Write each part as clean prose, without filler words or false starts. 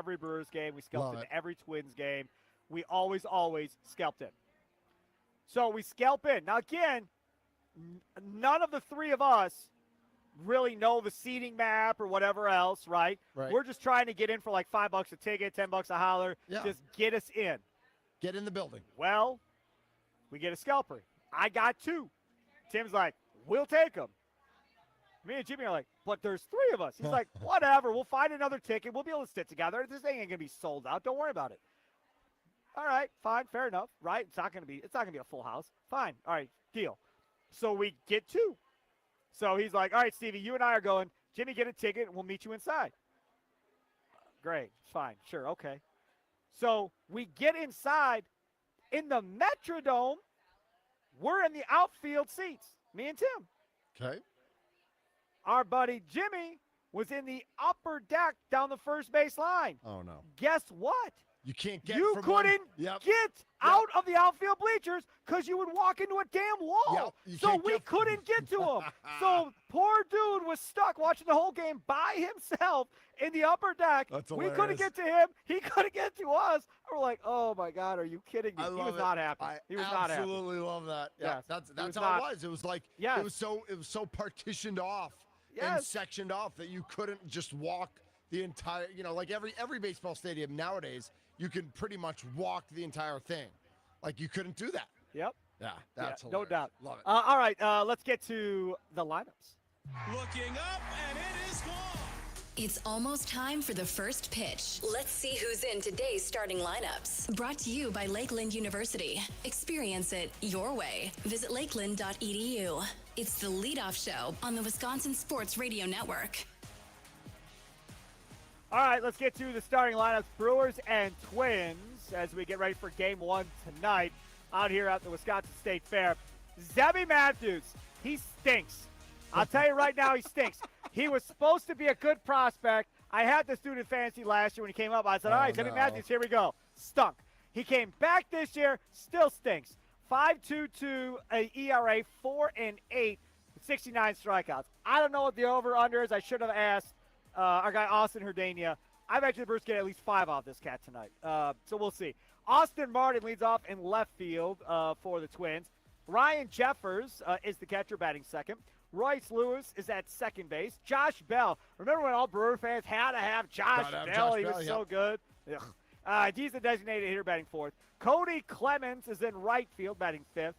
every Brewers game. We scalped Love in it. every Twins game. We always scalped in. So we scalp in. Now, again, none of the three of us really know the seating map or whatever else, right? Right. We're just trying to get in for like $5 a ticket, $10 a holler. Yeah. Just get us in. Get in the building. Well, we get a scalper. I got 2. Tim's like, we'll take them. Me and Jimmy are like, but there's 3 of us. He's like, whatever. We'll find another ticket. We'll be able to sit together. This thing ain't gonna be sold out. Don't worry about it. All right, fine, fair enough, right? It's not gonna be a full house. Fine. All right, deal. So we get 2. So he's like, all right, Stevie, you and I are going. Jimmy, get a ticket, and we'll meet you inside. Great, fine, sure, okay. So we get inside. In the Metrodome, we're in the outfield seats, me and Tim. Okay. Our buddy Jimmy was in the upper deck down the first base line. Oh, no. Guess what? You can't get You from couldn't one. get out of the outfield bleachers because you would walk into a damn wall. Yep, So we couldn't get to him. So poor dude was stuck watching the whole game by himself in the upper deck. That's we hilarious. couldn't get to him. He couldn't get to us. We're like, oh, my God, are you kidding me? I He love was it. not happy. He was not happy. Absolutely love that. Yeah, Yes. that's was how not- it was. It was like Yes. it was so partitioned off and Yes. sectioned off that you couldn't just walk the entire, like every baseball stadium nowadays, you can pretty much walk the entire thing. Like you couldn't do that. Yep. Yeah, that's no hilarious. doubt. Love it. All right, let's get to the lineups. Looking up, and it is gone. It's almost time for the first pitch. Let's see who's in today's starting lineups. Brought to you by Lakeland University. Experience it your way. Visit lakeland.edu. It's the leadoff show on the Wisconsin Sports Radio Network. All right, let's get to the starting lineups, Brewers and Twins, as we get ready for Game 1 tonight out here at the Wisconsin State Fair. Zebby Matthews, he stinks. I'll tell you right now, he stinks. He was supposed to be a good prospect. I had this dude in fantasy last year when he came up. I said, all right, Zebby Matthews, here we go. Stunk. He came back this year, still stinks. 5.22 ERA, 4-8, 69 strikeouts. I don't know what the over-under is. I should have asked our guy Austin Herdania. I bet you the Brewers get at least 5 off this cat tonight. So we'll see. Austin Martin leads off in left field for the Twins. Ryan Jeffers is the catcher, batting second. Royce Lewis is at second base. Josh Bell. Remember when all Brewer fans had to have Josh Bell? He was so good. He's the designated hitter, batting fourth. Cody Clemens is in right field, batting fifth.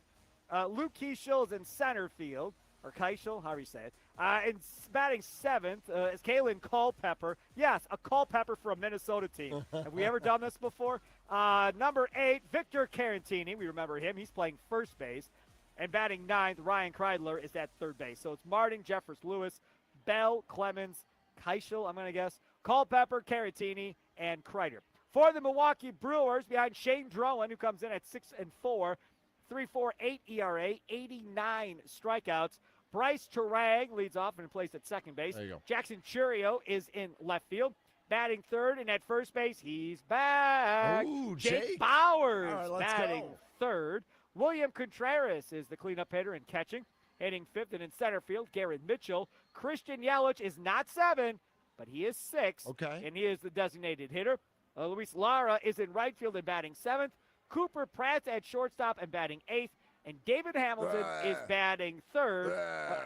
Luke Keishel is in center field, or Keishel, however you say it. And batting seventh is Kalen Culpepper. Yes, a Culpepper for a Minnesota team. Have we ever done this before? Number 8, Victor Carantini. We remember him. He's playing first base. And batting ninth, Ryan Kreidler is at third base. So it's Martin, Jeffers, Lewis, Bell, Clemens, Keishel, I'm going to guess, Culpepper, Carantini, and Kreider. For the Milwaukee Brewers, behind Shane Drowan, who comes in at 6-4, 3.48 ERA, 89 strikeouts. Bryce Terang leads off and plays at second base. There you go. Jackson Churio is in left field. Batting third, and at first base, he's back. Ooh, Jake Bowers All right, let's batting go. third. William Contreras is the cleanup hitter and catching. Hitting fifth and in center field, Garrett Mitchell. Christian Yelich is not 7, but he is 6. Okay. And he is the designated hitter. Luis Lara is in right field and batting 7th. Cooper Pratt at shortstop and batting 8th. And David Hamilton is batting third,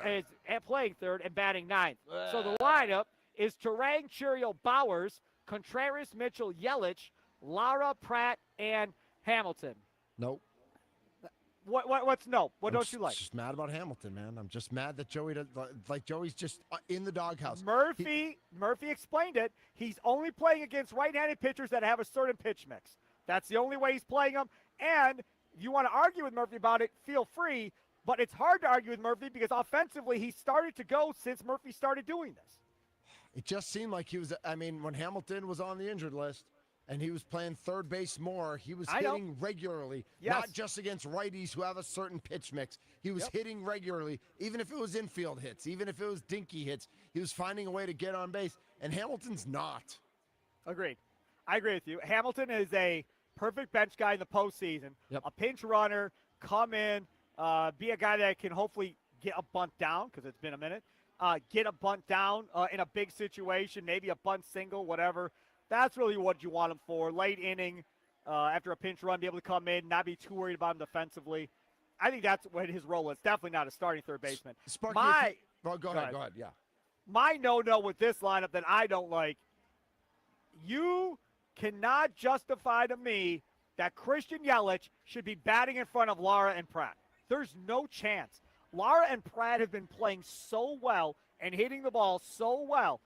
is playing third and batting 9th. So the lineup is Terang, Churio, Bowers, Contreras, Mitchell, Yelich, Lara, Pratt, and Hamilton. Nope. What's no? What don't you like? Just mad about Hamilton, man. I'm just mad that Joey's just in the doghouse. Murphy explained it. He's only playing against right-handed pitchers that have a certain pitch mix. That's the only way he's playing them. And if you want to argue with Murphy about it, feel free. But it's hard to argue with Murphy because offensively he started to go since Murphy started doing this. It just seemed like he was. I mean, when Hamilton was on the injured list and he was playing third base more, he was hitting regularly, not just against righties who have a certain pitch mix. He was hitting regularly, even if it was infield hits, even if it was dinky hits. He was finding a way to get on base, and Hamilton's not. Agreed. I agree with you. Hamilton is a perfect bench guy in the postseason. A pinch runner, come in, be a guy that can hopefully get a bunt down because it's been a minute. Get a bunt down in a big situation, maybe a bunt single, whatever. That's really what you want him for. Late inning, after a pinch run, be able to come in, not be too worried about him defensively. I think that's what his role is. Definitely not a starting third baseman. Sparky, go ahead, yeah. My no-no with this lineup that I don't like, you cannot justify to me that Christian Yelich should be batting in front of Lara and Pratt. There's no chance. Lara and Pratt have been playing so well and hitting the ball so well.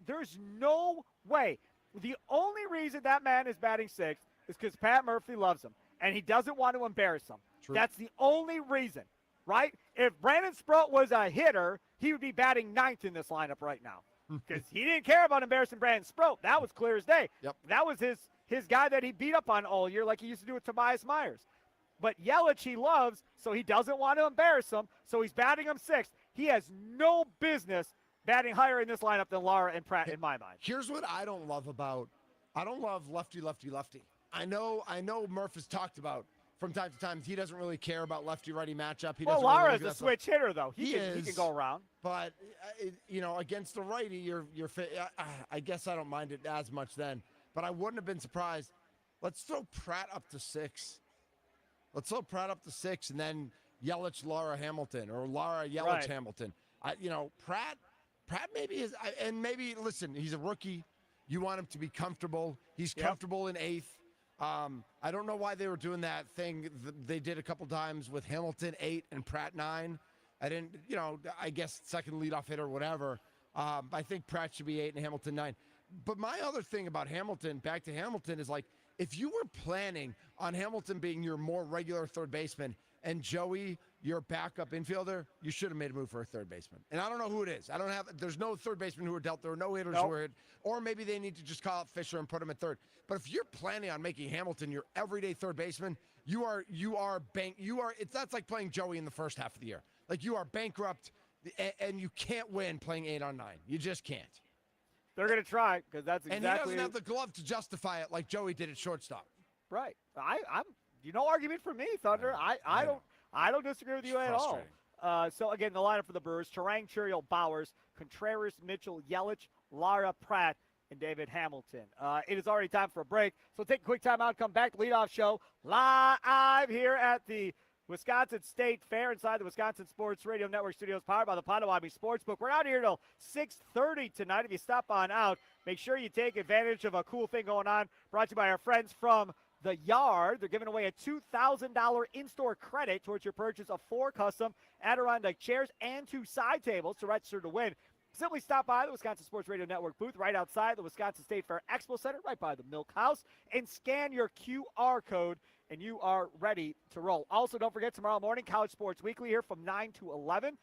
There's no way. The only reason that man is batting sixth is because Pat Murphy loves him, and he doesn't want to embarrass him. True. That's the only reason, right? If Brandon Sproat was a hitter, he would be batting ninth in this lineup right now because he didn't care about embarrassing Brandon Sproat. That was clear as day. Yep. That was his guy that he beat up on all year like he used to do with Tobias Myers. But Yelich he loves, so he doesn't want to embarrass him, so he's batting him sixth. He has no business batting higher in this lineup than Lara and Pratt in my mind. Here's what I don't love I don't love lefty. I know Murph has talked about from time to time he doesn't really care about lefty-righty matchup. Lara's a switch hitter, though. He can go around. But, against the righty, I guess I don't mind it as much then. But I wouldn't have been surprised. Let's throw Pratt up to 6. And then Yelich, Lara, Hamilton, or Lara, Yelich, right. Hamilton. Pratt maybe is, and maybe, listen, he's a rookie. You want him to be comfortable. He's comfortable in 8th. I don't know why they were doing that thing they did a couple times with Hamilton 8 and Pratt 9. I didn't, I guess second leadoff hitter or whatever. I think Pratt should be 8 and Hamilton 9. But my other thing about Hamilton, back to Hamilton, is like, if you were planning on Hamilton being your more regular third baseman and Joey your backup infielder, you should have made a move for a third baseman. And I don't know who it is. There's no third baseman who are dealt. There are no hitters who are hit. Or maybe they need to just call up Fisher and put him at third. But if you're planning on making Hamilton your everyday third baseman, that's like playing Joey in the first half of the year. Like, you are bankrupt and you can't win playing 8 on 9. You just can't. They're going to try because that's exactly. And he doesn't have the glove to justify it like Joey did at shortstop. Right. I'm. No argument for me, Thunder. I don't disagree with you at all. So again, the lineup for the Brewers: Turang, Churiel, Bowers, Contreras, Mitchell, Yelich, Lara, Pratt, and David Hamilton. It is already time for a break, so take a quick time out. Come back. Leadoff show live here at the Wisconsin State Fair inside the Wisconsin Sports Radio Network studios, powered by the Potawatomi Sportsbook. We're out here till 6:30 tonight. If you stop on out, make sure you take advantage of a cool thing going on. Brought to you by our friends from The Yard. They're giving away a $2,000 in-store credit towards your purchase of 4 custom Adirondack chairs and 2 side tables to register to win. Simply stop by the Wisconsin Sports Radio Network booth right outside the Wisconsin State Fair Expo Center, right by the Milk House, and scan your QR code, and you are ready to roll. Also, don't forget, tomorrow morning, College Sports Weekly here from 9 to 11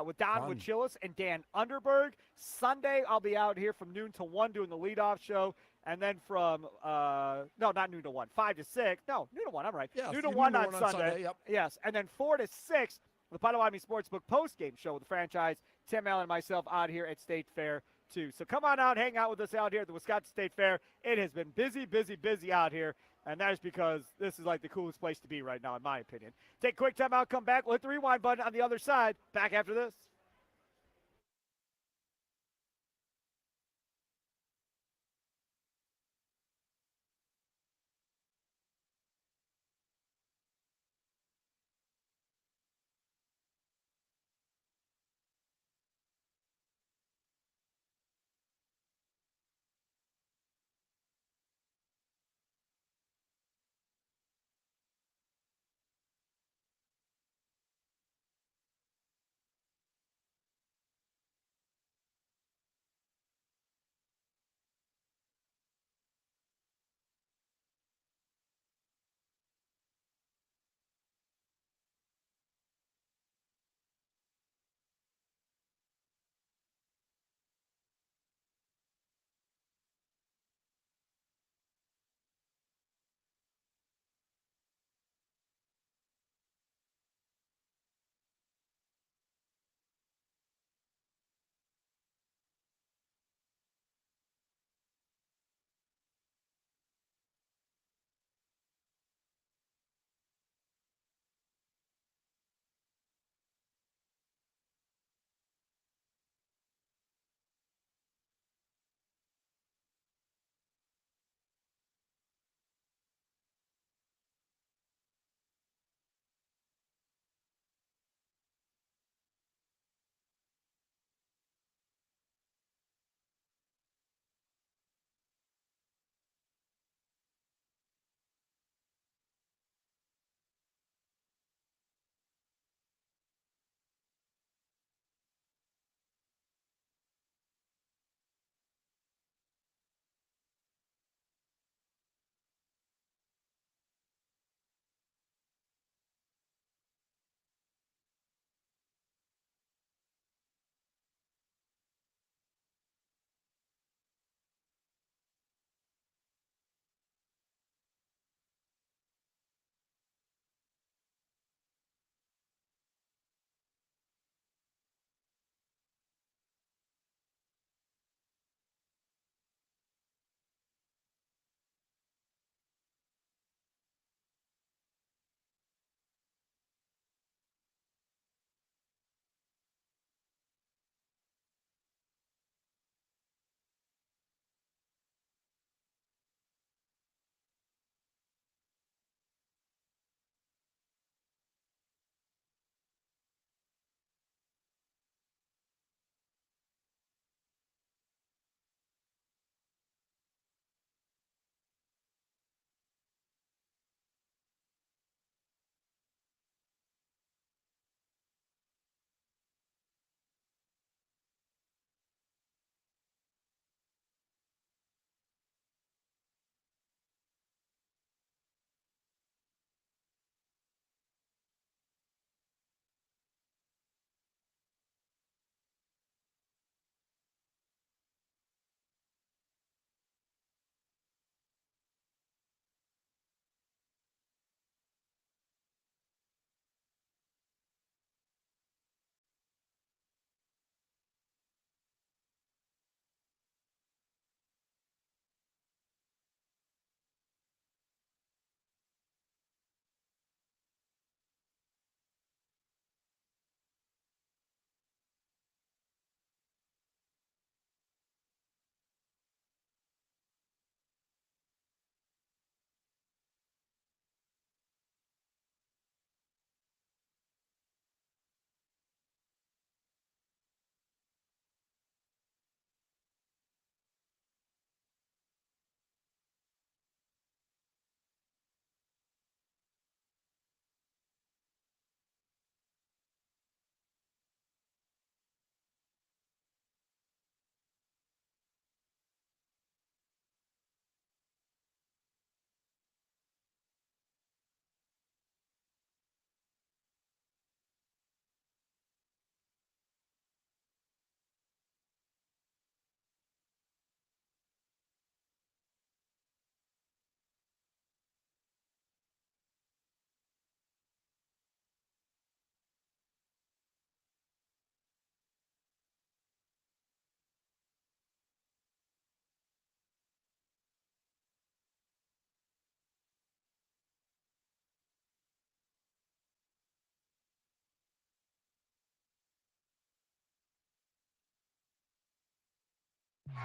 with Don Wachillis and Dan Underberg. Sunday, I'll be out here from noon to 1 doing the leadoff show. And then from, not noon to 1, 5 to 6. No, noon to 1, I'm right. Yeah, noon to 1 on Sunday. Yep. Yes, and then 4 to 6, the Potawatomi Sportsbook postgame show with the franchise, Tim Allen and myself out here at State Fair, too. So come on out, hang out with us out here at the Wisconsin State Fair. It has been busy out here, and that is because this is like the coolest place to be right now, in my opinion. Take a quick time out, come back. We'll hit the rewind button on the other side. Back after this.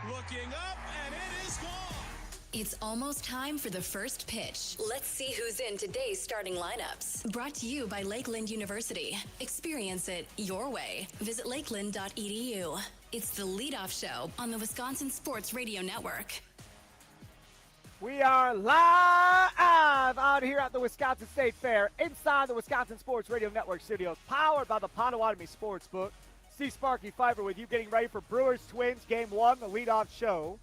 Looking up, and it is gone. It's almost time for the first pitch. Let's see who's in today's starting lineups. Brought to you by Lakeland University. Experience it your way. Visit lakeland.edu. It's the leadoff show on the Wisconsin Sports Radio Network. We are live out here at the Wisconsin State Fair inside the Wisconsin Sports Radio Network studios, powered by the Potawatomi Sportsbook. Steve Sparky Fiber with you, getting ready for Brewers Twins Game 1, the leadoff show.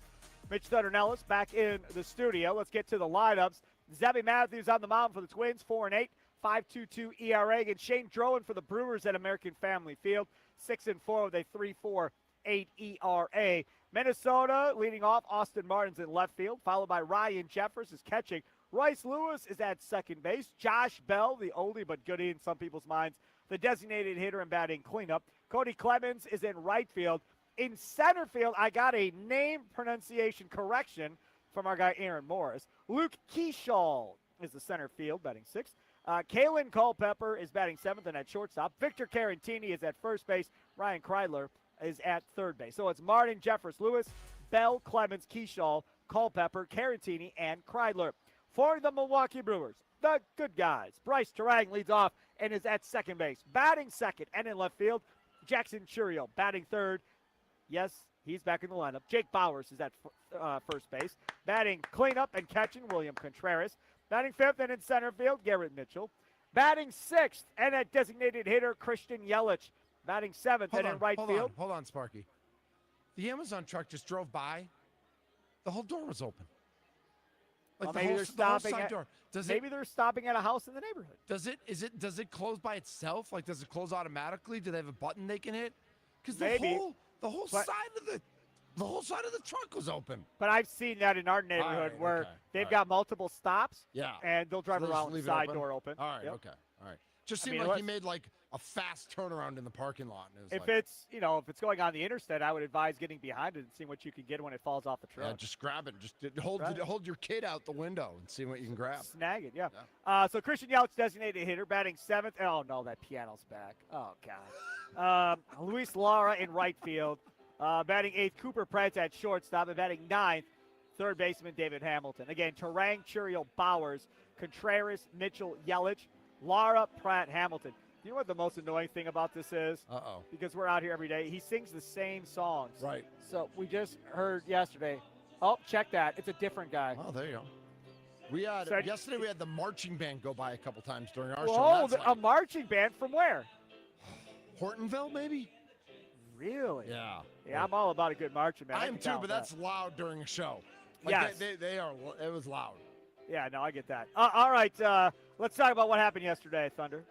Mitch Thunder-Nellis back in the studio. Let's get to the lineups. Zebby Matthews on the mound for the Twins, 4-8, 5.22 ERA. And Shane Drowan for the Brewers at American Family Field, 6-4 with a 3.48 ERA. Minnesota leading off, Austin Martin's in left field, followed by Ryan Jeffers is catching. Royce Lewis is at second base. Josh Bell, the oldie but goodie in some people's minds, the designated hitter and batting cleanup. Cody Clemens is in right field. In center field, I got a name pronunciation correction from our guy Aaron Morris. Luke Keeshall is the center field, batting sixth. Kalen Culpepper is batting seventh and at shortstop. Victor Carantini is at first base. Ryan Kreidler is at third base. So it's Martin, Jeffers, Lewis, Bell, Clemens, Keeshall, Culpepper, Carantini, and Kreidler. For the Milwaukee Brewers, the good guys. Bryce Terang leads off and is at second base. Batting second and in left field, Jackson Churio. Batting third, yes, he's back in the lineup. Jake Bowers is at first base. Batting cleanup and catching, William Contreras. Batting fifth and in center field, Garrett Mitchell. Batting sixth and at designated hitter, Christian Yelich. Batting seventh and in right field. Hold on, Sparky. The Amazon truck just drove by. The whole door was open. Like well, maybe they're stopping maybe they're stopping at a house in the neighborhood. Does it close by itself? Like, does it close automatically? Do they have a button they can hit? Because the whole side of the truck was open. But I've seen that in our neighborhood where they've got multiple stops. Yeah. And they'll drive around with the side door open. All right. Yep. Okay. All right. Just seemed like he made like a fast turnaround in the parking lot. And if it's going on the interstate, I would advise getting behind it and seeing what you can get when it falls off the truck. Yeah, just grab it. Just hold your kid out the window and see what you can grab. Snag it, yeah. So Christian Yelich, designated hitter, batting seventh. Oh, no, that piano's back. Oh, God. Luis Lara in right field. Batting eighth, Cooper Pratt at shortstop. And batting ninth, third baseman David Hamilton. Again, Terang, Churio, Bowers, Contreras, Mitchell, Yelich, Lara, Pratt, Hamilton. You know what the most annoying thing about this is? Uh-oh. Because we're out here every day. He sings the same songs. Right. So we just heard yesterday. Oh, check that. It's a different guy. Oh, there you go. Yesterday we had the marching band go by a couple times during our show. Oh, a marching band from where? Hortonville, maybe? Really? Yeah. Yeah, I'm all about a good marching band. I am too, but that's loud during a show. Like yes. They are. It was loud. Yeah, no, I get that. All right, let's talk about what happened yesterday, Thunder.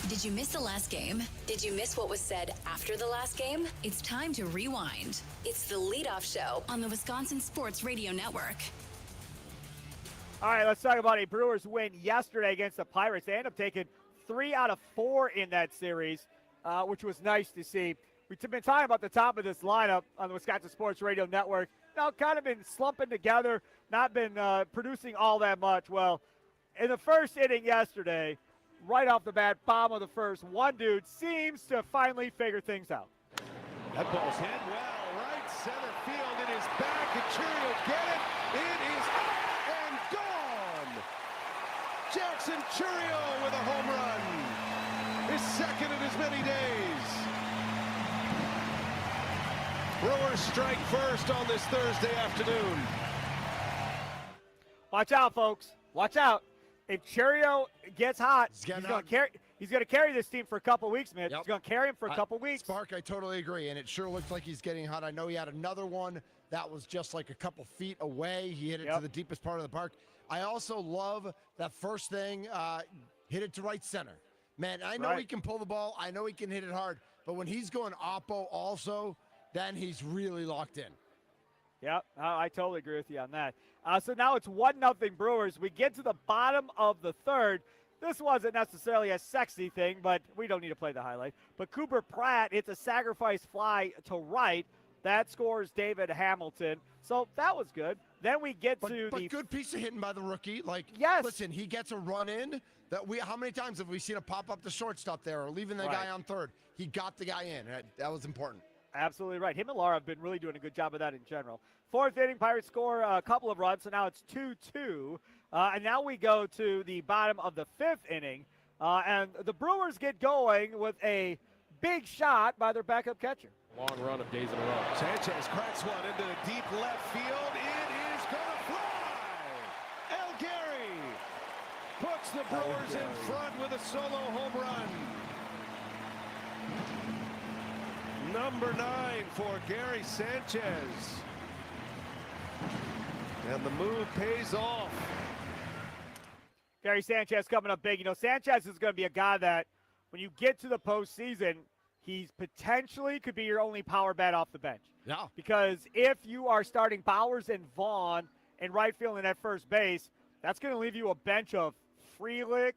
Did you miss the last game? Did you miss what was said after the last game? It's time to rewind. It's the leadoff show on the Wisconsin Sports Radio Network. All right, let's talk about a Brewers win yesterday against the Pirates. They end up taking 3 out of 4 in that series, which was nice to see. We've been talking about the top of this lineup on the Wisconsin Sports Radio Network. Now, kind of been slumping together, not been producing all that much. Well, in the first inning yesterday, right off the bat, bottom of the first, one dude seems to finally figure things out. That ball's hit well, right center field. It is back. And Churio get it. It is up and gone. Jackson Churio with a home run. His second in as many days. Brewers strike first on this Thursday afternoon. Watch out, folks. Watch out. If Churio gets hot, he's going to carry this team for a couple weeks, man. Yep. He's going to carry him for a couple weeks. Spark, I totally agree, and it sure looks like he's getting hot. I know he had another one that was just like a couple feet away. He hit it to the deepest part of the park. I also love that first thing, hit it to right center. Man, I know he can pull the ball. I know he can hit it hard. But when he's going oppo also, then he's really locked in. Yep, I totally agree with you on that. So now it's 1-0 Brewers. We get to the bottom of the third. This wasn't necessarily a sexy thing, but we don't need to play the highlight. But Cooper Pratt hits a sacrifice fly to right. That scores David Hamilton. So that was good. Then we get to the good piece of hitting by the rookie. Like, yes. Listen, he gets a run in. How many times have we seen a pop up the shortstop there or leaving the guy on third? He got the guy in. That was important. Absolutely right. Him and Lara have been really doing a good job of that in general. Fourth inning, Pirates score a couple of runs, so now it's 2-2. And now we go to the bottom of the fifth inning, and the Brewers get going with a big shot by their backup catcher. Long run of days in a row. Sanchez cracks one into deep left field. It is going to fly. El Gary puts the Brewers in front with a solo home run. Number 9 for Gary Sanchez. And the move pays off. Gary Sanchez coming up big. You know, Sanchez is going to be a guy that when you get to the postseason, he's potentially could be your only power bat off the bench. Yeah. Because if you are starting Bowers and Vaughn in right field and at first base, that's going to leave you a bench of Frelick,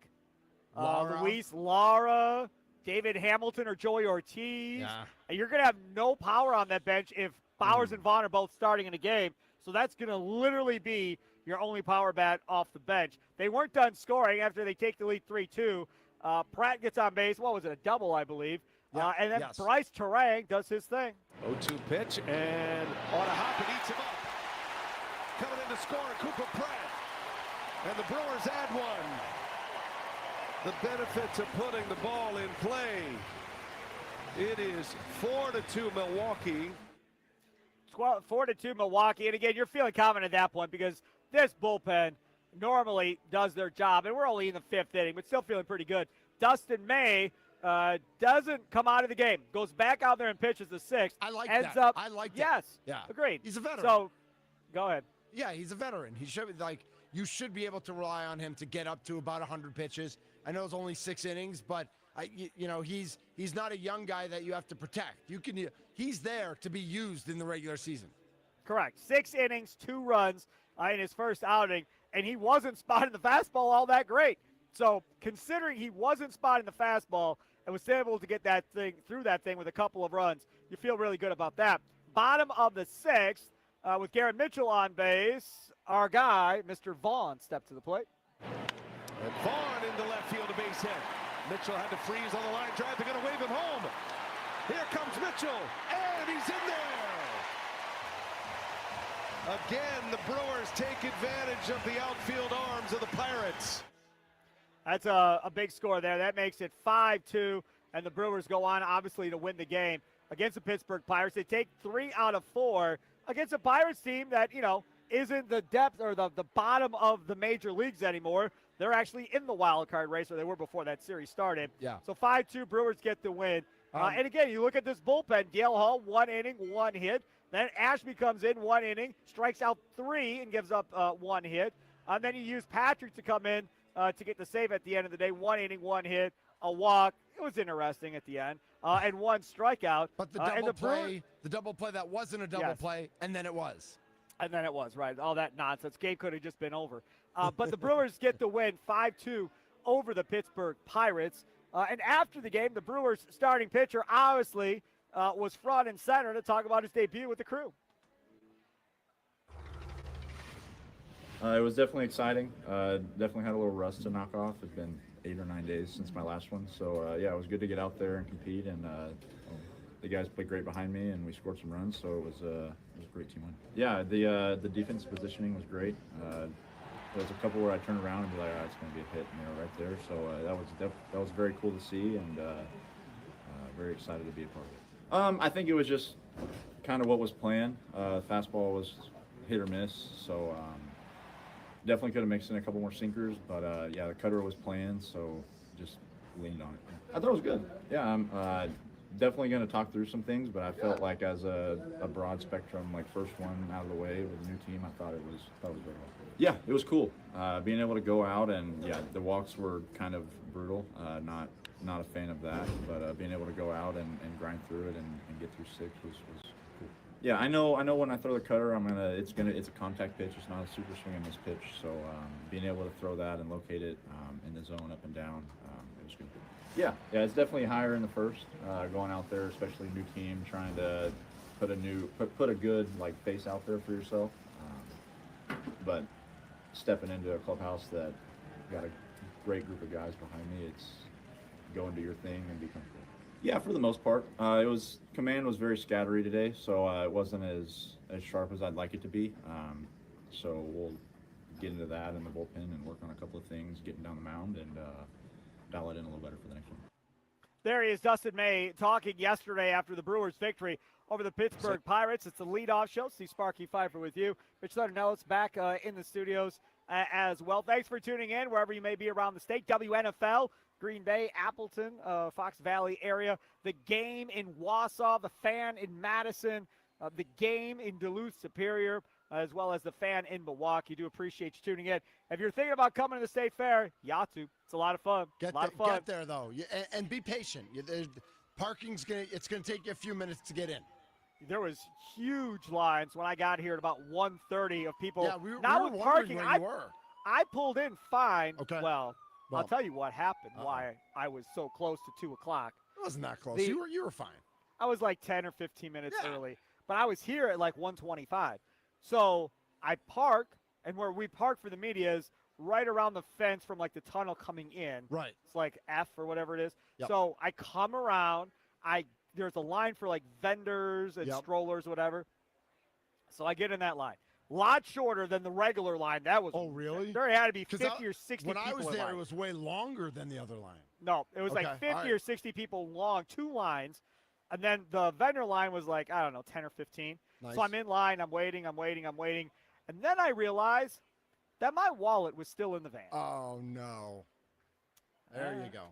Luis Lara, David Hamilton, or Joey Ortiz. Yeah. And you're going to have no power on that bench if Bowers and Vaughn are both starting in a game. So that's going to literally be your only power bat off the bench. They weren't done scoring after they take the lead 3-2. Pratt gets on base. What was it, a double, I believe. Yeah, And then Bryce Terang does his thing. 0-2 pitch, and on a hop and eats him up. Coming in to score, Cooper Pratt. And the Brewers add one. The benefits of putting the ball in play. It is 4-2 Milwaukee. 4-2 Milwaukee. And again, you're feeling confident at that point because this bullpen normally does their job. And we're only in the fifth inning, but still feeling pretty good. Dustin May doesn't come out of the game. Goes back out there and pitches the sixth. I like ends that. Up, I like that. Yes. Yeah. Agreed. He's a veteran. So, go ahead. Yeah, he's a veteran. He should be you should be able to rely on him to get up to about 100 pitches. I know it's only 6 innings, but he's not a young guy that you have to protect. He's there to be used in the regular season. Correct. 6 innings, 2 runs in his first outing, and he wasn't spotting the fastball all that great. So considering he wasn't spotting the fastball and was able to get that thing through that thing with a couple of runs, you feel really good about that. Bottom of the 6th, with Garrett Mitchell on base, our guy, Mr. Vaughn, stepped to the plate. And Vaughn into left field, a base hit. Mitchell had to freeze on the line drive. They're going to wave him home. Here comes Mitchell, and he's in there. Again, the Brewers take advantage of the outfield arms of the Pirates. That's a big score there. That makes it 5-2, and the Brewers go on, obviously, to win the game against the Pittsburgh Pirates. They take 3 out of 4 against a Pirates team that, isn't the depth or the bottom of the major leagues anymore. They're actually in the wild card race, or they were before that series started. Yeah. So 5-2, Brewers get the win. And again, you look at this bullpen. Dale Hall, 1 inning, 1 hit. Then Ashby comes in 1 inning, strikes out 3 and gives up 1 hit. And then you use Patrick to come in to get the save at the end of the day. 1 inning, 1 hit, a walk. It was interesting at the end. And 1 strikeout. But the double play that wasn't a double play, and then it was. And then it was, right. All that nonsense. Game could have just been over. But the Brewers get the win 5-2 over the Pittsburgh Pirates. And after the game, the Brewers starting pitcher obviously was front and center to talk about his debut with the Crew. It was definitely exciting. Definitely had a little rust to knock off. It's been 8 or 9 days since my last one. So, it was good to get out there and compete. And the guys played great behind me, and we scored some runs. So it was a great team win. Yeah, the defensive positioning was great. There was a couple where I turned around and be like, it's going to be a hit, right there. So that was very cool to see, and very excited to be a part of it. I think it was just kind of what was planned. Fastball was hit or miss, so definitely could have mixed in a couple more sinkers, but the cutter was planned, so just leaned on it. Yeah. I thought it was good. Yeah, I'm definitely going to talk through some things, but I felt like as a broad spectrum, like first one out of the way with a new team, I thought it was very well. Yeah, it was cool. Being able to go out and the walks were kind of brutal. Not a fan of that, but being able to go out and grind through it and get through 6 was cool. Yeah, I know when I throw the cutter, it's a contact pitch. It's not a super swing and miss pitch. So being able to throw that and locate it in the zone up and down, it was good. Yeah, it's definitely higher in the first. Going out there, especially new team, trying to put a good face out there for yourself. But stepping into a clubhouse that got a great group of guys behind me. It's go and do your thing and be comfortable. Yeah, for the most part, command was very scattery today, so it wasn't as sharp as I'd like it to be. So we'll get into that in the bullpen and work on a couple of things, getting down the mound, and dial it in a little better for the next one. There he is, Dustin May, talking yesterday after the Brewers' victory over the Pittsburgh Pirates. It's the leadoff show. Steve Sparky Pfeiffer with you. Rich Ellis back in the studios as well. Thanks for tuning in wherever you may be around the state. WNFL, Green Bay, Appleton, Fox Valley area. The game in Wausau, the fan in Madison, the game in Duluth Superior, as well as the fan in Milwaukee. Do appreciate you tuning in. If you're thinking about coming to the State Fair, you ought to. It's a lot of fun. Get there, though, and be patient. Parking's it's gonna take you a few minutes to get in. There was huge lines when I got here at about 1:30 of people. Yeah, we were parking. Where you were. I pulled in fine. Okay. Well, I'll tell you what happened. Why I was so close to 2 o'clock. It wasn't that close. You were fine. I was like 10 or 15 minutes early, but I was here at like 1:25. So I park, and where we park for the media is right around the fence from like the tunnel coming in. Right. It's like F or whatever it is. Yep. So I come around. There's a line for like vendors and strollers, whatever. So I get in that line. A lot shorter than the regular line. That was. Oh, really? There had to be 50 or 60 people. When I was there, line. it was way longer than the other line. No, it was like 50 or 60 people long, 2 lines. And then the vendor line was like, I don't know, 10 or 15. Nice. So I'm in line. I'm waiting. And then I realized that my wallet was still in the van. Oh, no. There you go.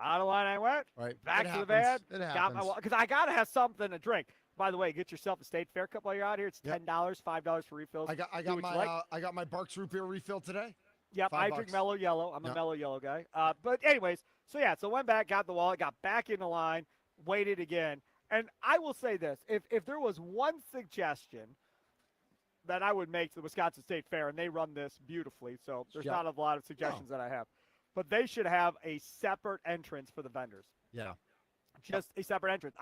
Out of line I went. Right. Back to the van. Got my wallet. Because I got to have something to drink. By the way, get yourself a State Fair cup while you're out here. It's $10, $5 for refills. I got my Barks root beer refill today. Yep, I drink Mellow Yellow. I'm a Mellow Yellow guy. But anyways, so went back, got the wallet, got back in the line, waited again. And I will say this. If there was one suggestion that I would make to the Wisconsin State Fair, and they run this beautifully, so there's not a lot of suggestions that I have. But they should have a separate entrance for the vendors. Yeah. Just a separate entrance.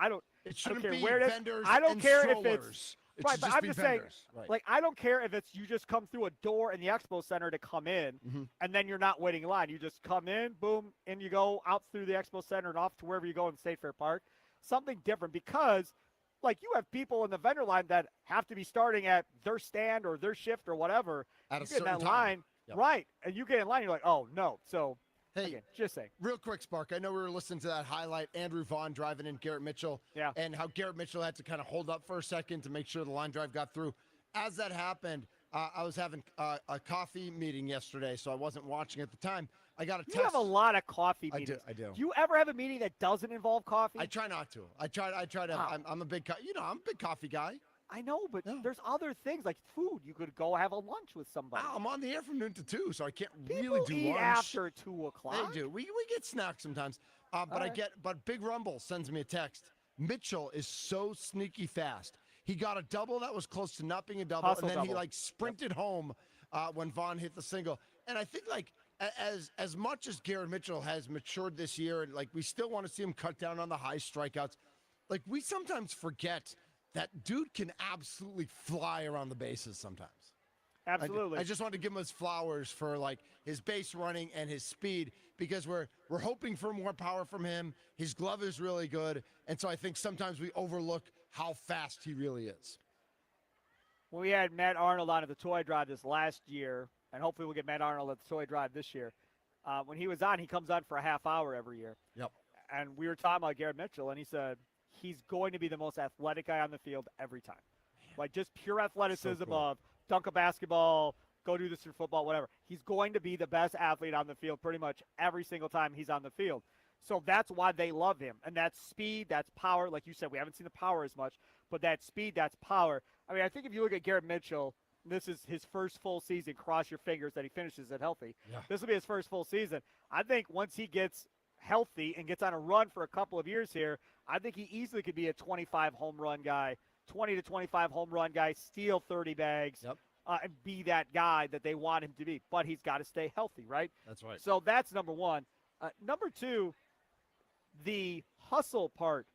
It shouldn't care be where it is. vendors I don't and care strollers. if it's It right, should but just I'm be just vendors. saying, Right. like, I don't care if it's you just come through a door in the expo center to come in, and then you're not waiting in line. You just come in, boom, and you go out through the expo center and off to wherever you go in State Fair Park. Something different, because, like, you have people in the vendor line that have to be starting at their stand or their shift or whatever. At a you get in certain that time. line, right? And you get in line, you're like, oh no. So, hey, again, just saying. Real quick, Spark. I know we were listening to that highlight, Andrew Vaughn driving in Garrett Mitchell, and how Garrett Mitchell had to kind of hold up for a second to make sure the line drive got through. As that happened, I was having a coffee meeting yesterday, so I wasn't watching at the time. I got a text. You have a lot of coffee meetings. I do. Do you ever have a meeting that doesn't involve coffee? I try not to. I try to. I'm a big, I'm a big coffee guy. I know, but there's other things like food. You could go have a lunch with somebody. I'm on the air from noon to 2, so I can't People really do eat lunch after 2 o'clock. They do. We get snacks sometimes. But Big Rumble sends me a text. Mitchell is so sneaky fast. He got a double that was close to not being a double, and then he like sprinted home when Vaughn hit the single. And I think like as much as Garrett Mitchell has matured this year, and like we still want to see him cut down on the high strikeouts, like we sometimes forget that dude can absolutely fly around the bases sometimes. Absolutely. I just want to give him his flowers for like his base running and his speed, because we're hoping for more power from him. His glove is really good, and so I think sometimes we overlook how fast he really is. Well, we had Matt Arnold on at the Toy Drive this last year, and hopefully we'll get Matt Arnold at the Toy Drive this year. When he was on, he comes on for a half hour every year. Yep. And we were talking about Garrett Mitchell, and he said he's going to be the most athletic guy on the field every time. Like just pure athleticism of dunk a basketball, go do this in football, whatever. He's going to be the best athlete on the field pretty much every single time he's on the field. So that's why they love him. And that's speed, that's power. Like you said, we haven't seen the power as much, but that speed, that's power. I mean, I think if you look at Garrett Mitchell, this is his first full season. Cross your fingers that he finishes it healthy. Yeah. This will be his first full season. I think once he gets healthy and gets on a run for a couple of years here, I think he easily could be a 25 home run guy, 20 to 25 home run guy, steal 30 bags, and be that guy that they want him to be. But he's got to stay healthy, right? That's right. So that's number one. Number two, the hustle part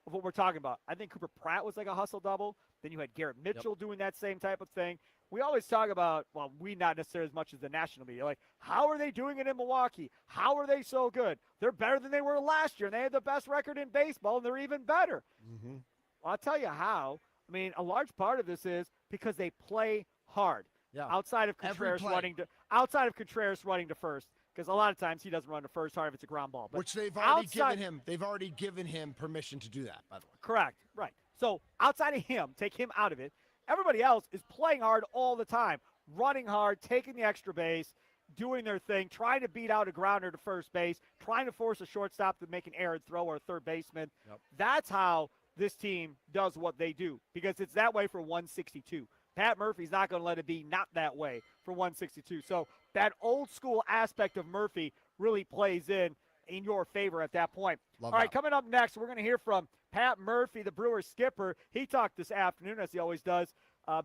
of what we're talking about. I think Cooper Pratt was like a hustle double. Then you had Garrett Mitchell doing that same type of thing. we always talk about, well, we not necessarily as much as the national media, like, how are they doing it in Milwaukee? How are they so good? They're better than they were last year, and they had the best record in baseball, and they're even better. Mm-hmm. Well, I'll tell you how. I mean, a large part of this is because they play hard. Yeah. Outside of Contreras running to first, because a lot of times he doesn't run to first hard if it's a ground ball. But which they've already given him. They've already given him permission to do that, by the way. Correct. Right. So outside of him, take him out of it. Everybody else is playing hard all the time, running hard, taking the extra base, doing their thing, trying to beat out a grounder to first base, trying to force a shortstop to make an errant throw or a third baseman. Yep. That's how this team does what they do, because it's that way for 162. Pat Murphy's not going to let it be not that way for 162. So that old school aspect of Murphy really plays in your favor at that point. All right, coming up next, we're going to hear from Pat Murphy, the Brewers skipper. He talked this afternoon, as he always does,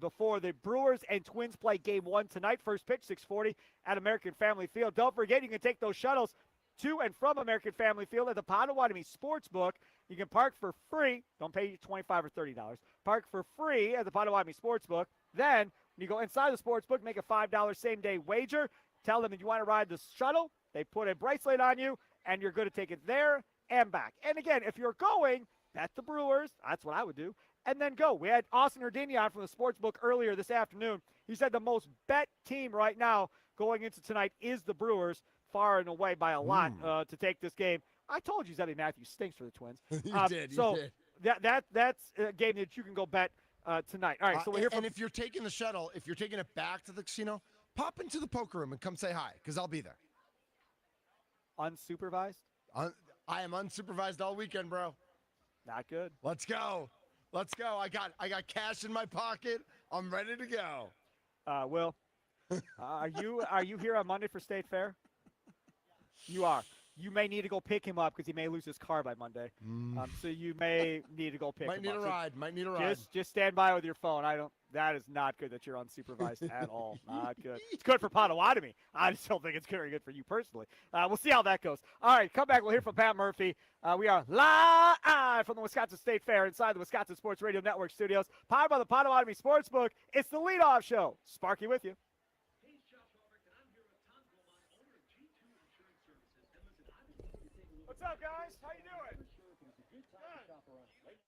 before the Brewers and Twins play Game 1 tonight. First pitch, 6:40 at American Family Field. Don't forget, you can take those shuttles to and from American Family Field at the Potawatomi Sportsbook. You can park for free. Don't pay $25 or $30. Park for free at the Potawatomi Sportsbook. Then, when you go inside the sportsbook, make a $5 same-day wager. Tell them that you want to ride the shuttle. They put a bracelet on you, and you're going to take it there and back. And again, if you're going, bet the Brewers. That's what I would do. And then go. We had Austin Erdini on from the sportsbook earlier this afternoon. He said the most bet team right now going into tonight is the Brewers, far and away by a lot to take this game. I told you Zebby Matthews stinks for the Twins. You did. That's a game that you can go bet tonight. All right, so we're here and if you're taking the shuttle, if you're taking it back to the casino, pop into the poker room and come say hi, because I'll be there. Unsupervised? I am unsupervised all weekend, bro. Not good. Let's go. Let's go. I got cash in my pocket. I'm ready to go. Will, are you here on Monday for State Fair? You are. You may need to go pick him up because he may lose his car by Monday. So you may need to go pick him up. Might need a ride. Just stand by with your phone. That is not good that you're unsupervised at all. Not good. It's good for Potawatomi. I just don't think it's very good for you personally. We'll see how that goes. All right, come back. We'll hear from Pat Murphy. We are live from the Wisconsin State Fair inside the Wisconsin Sports Radio Network studios, powered by the Potawatomi Sportsbook. It's the leadoff show. Sparky with you. What's up, guys? How you doing? Good.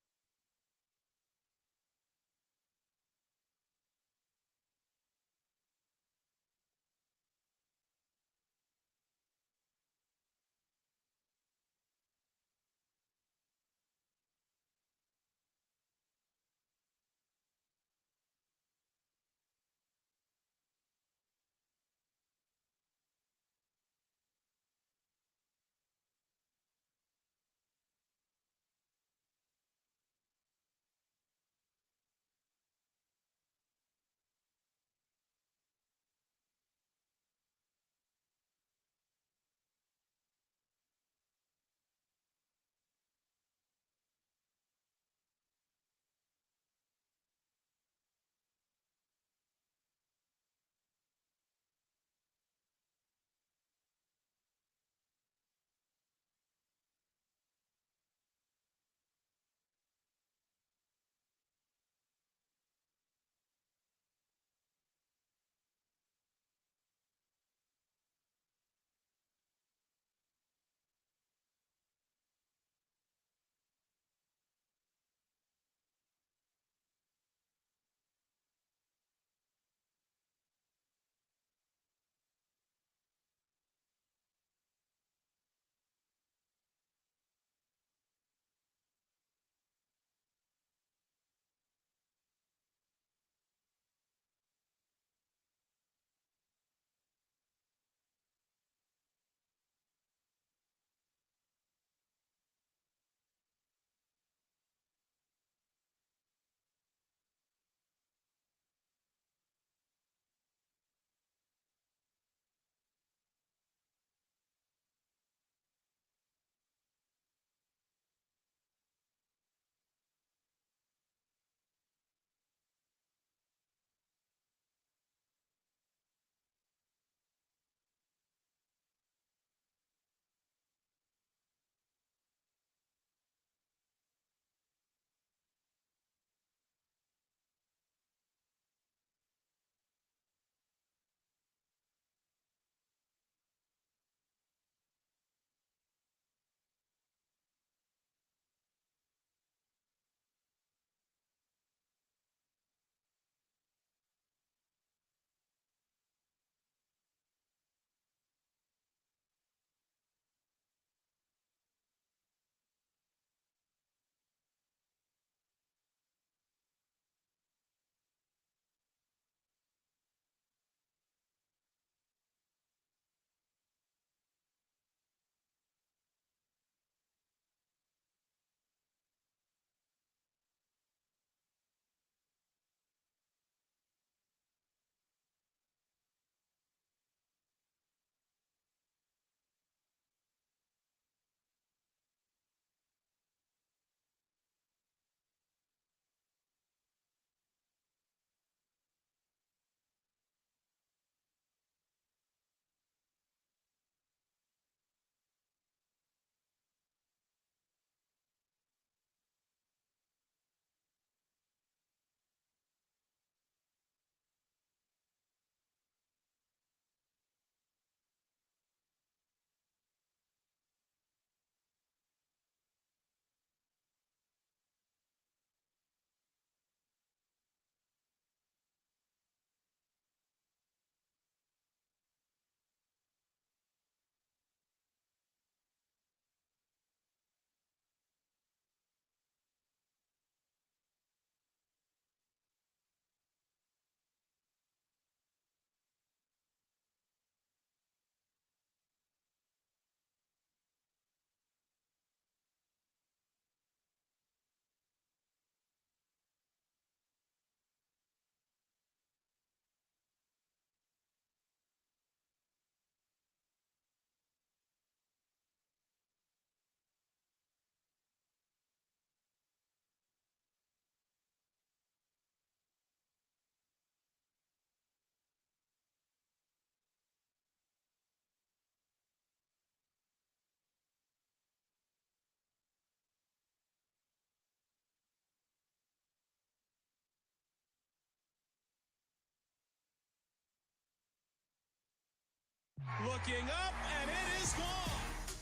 Looking up, and it is gone.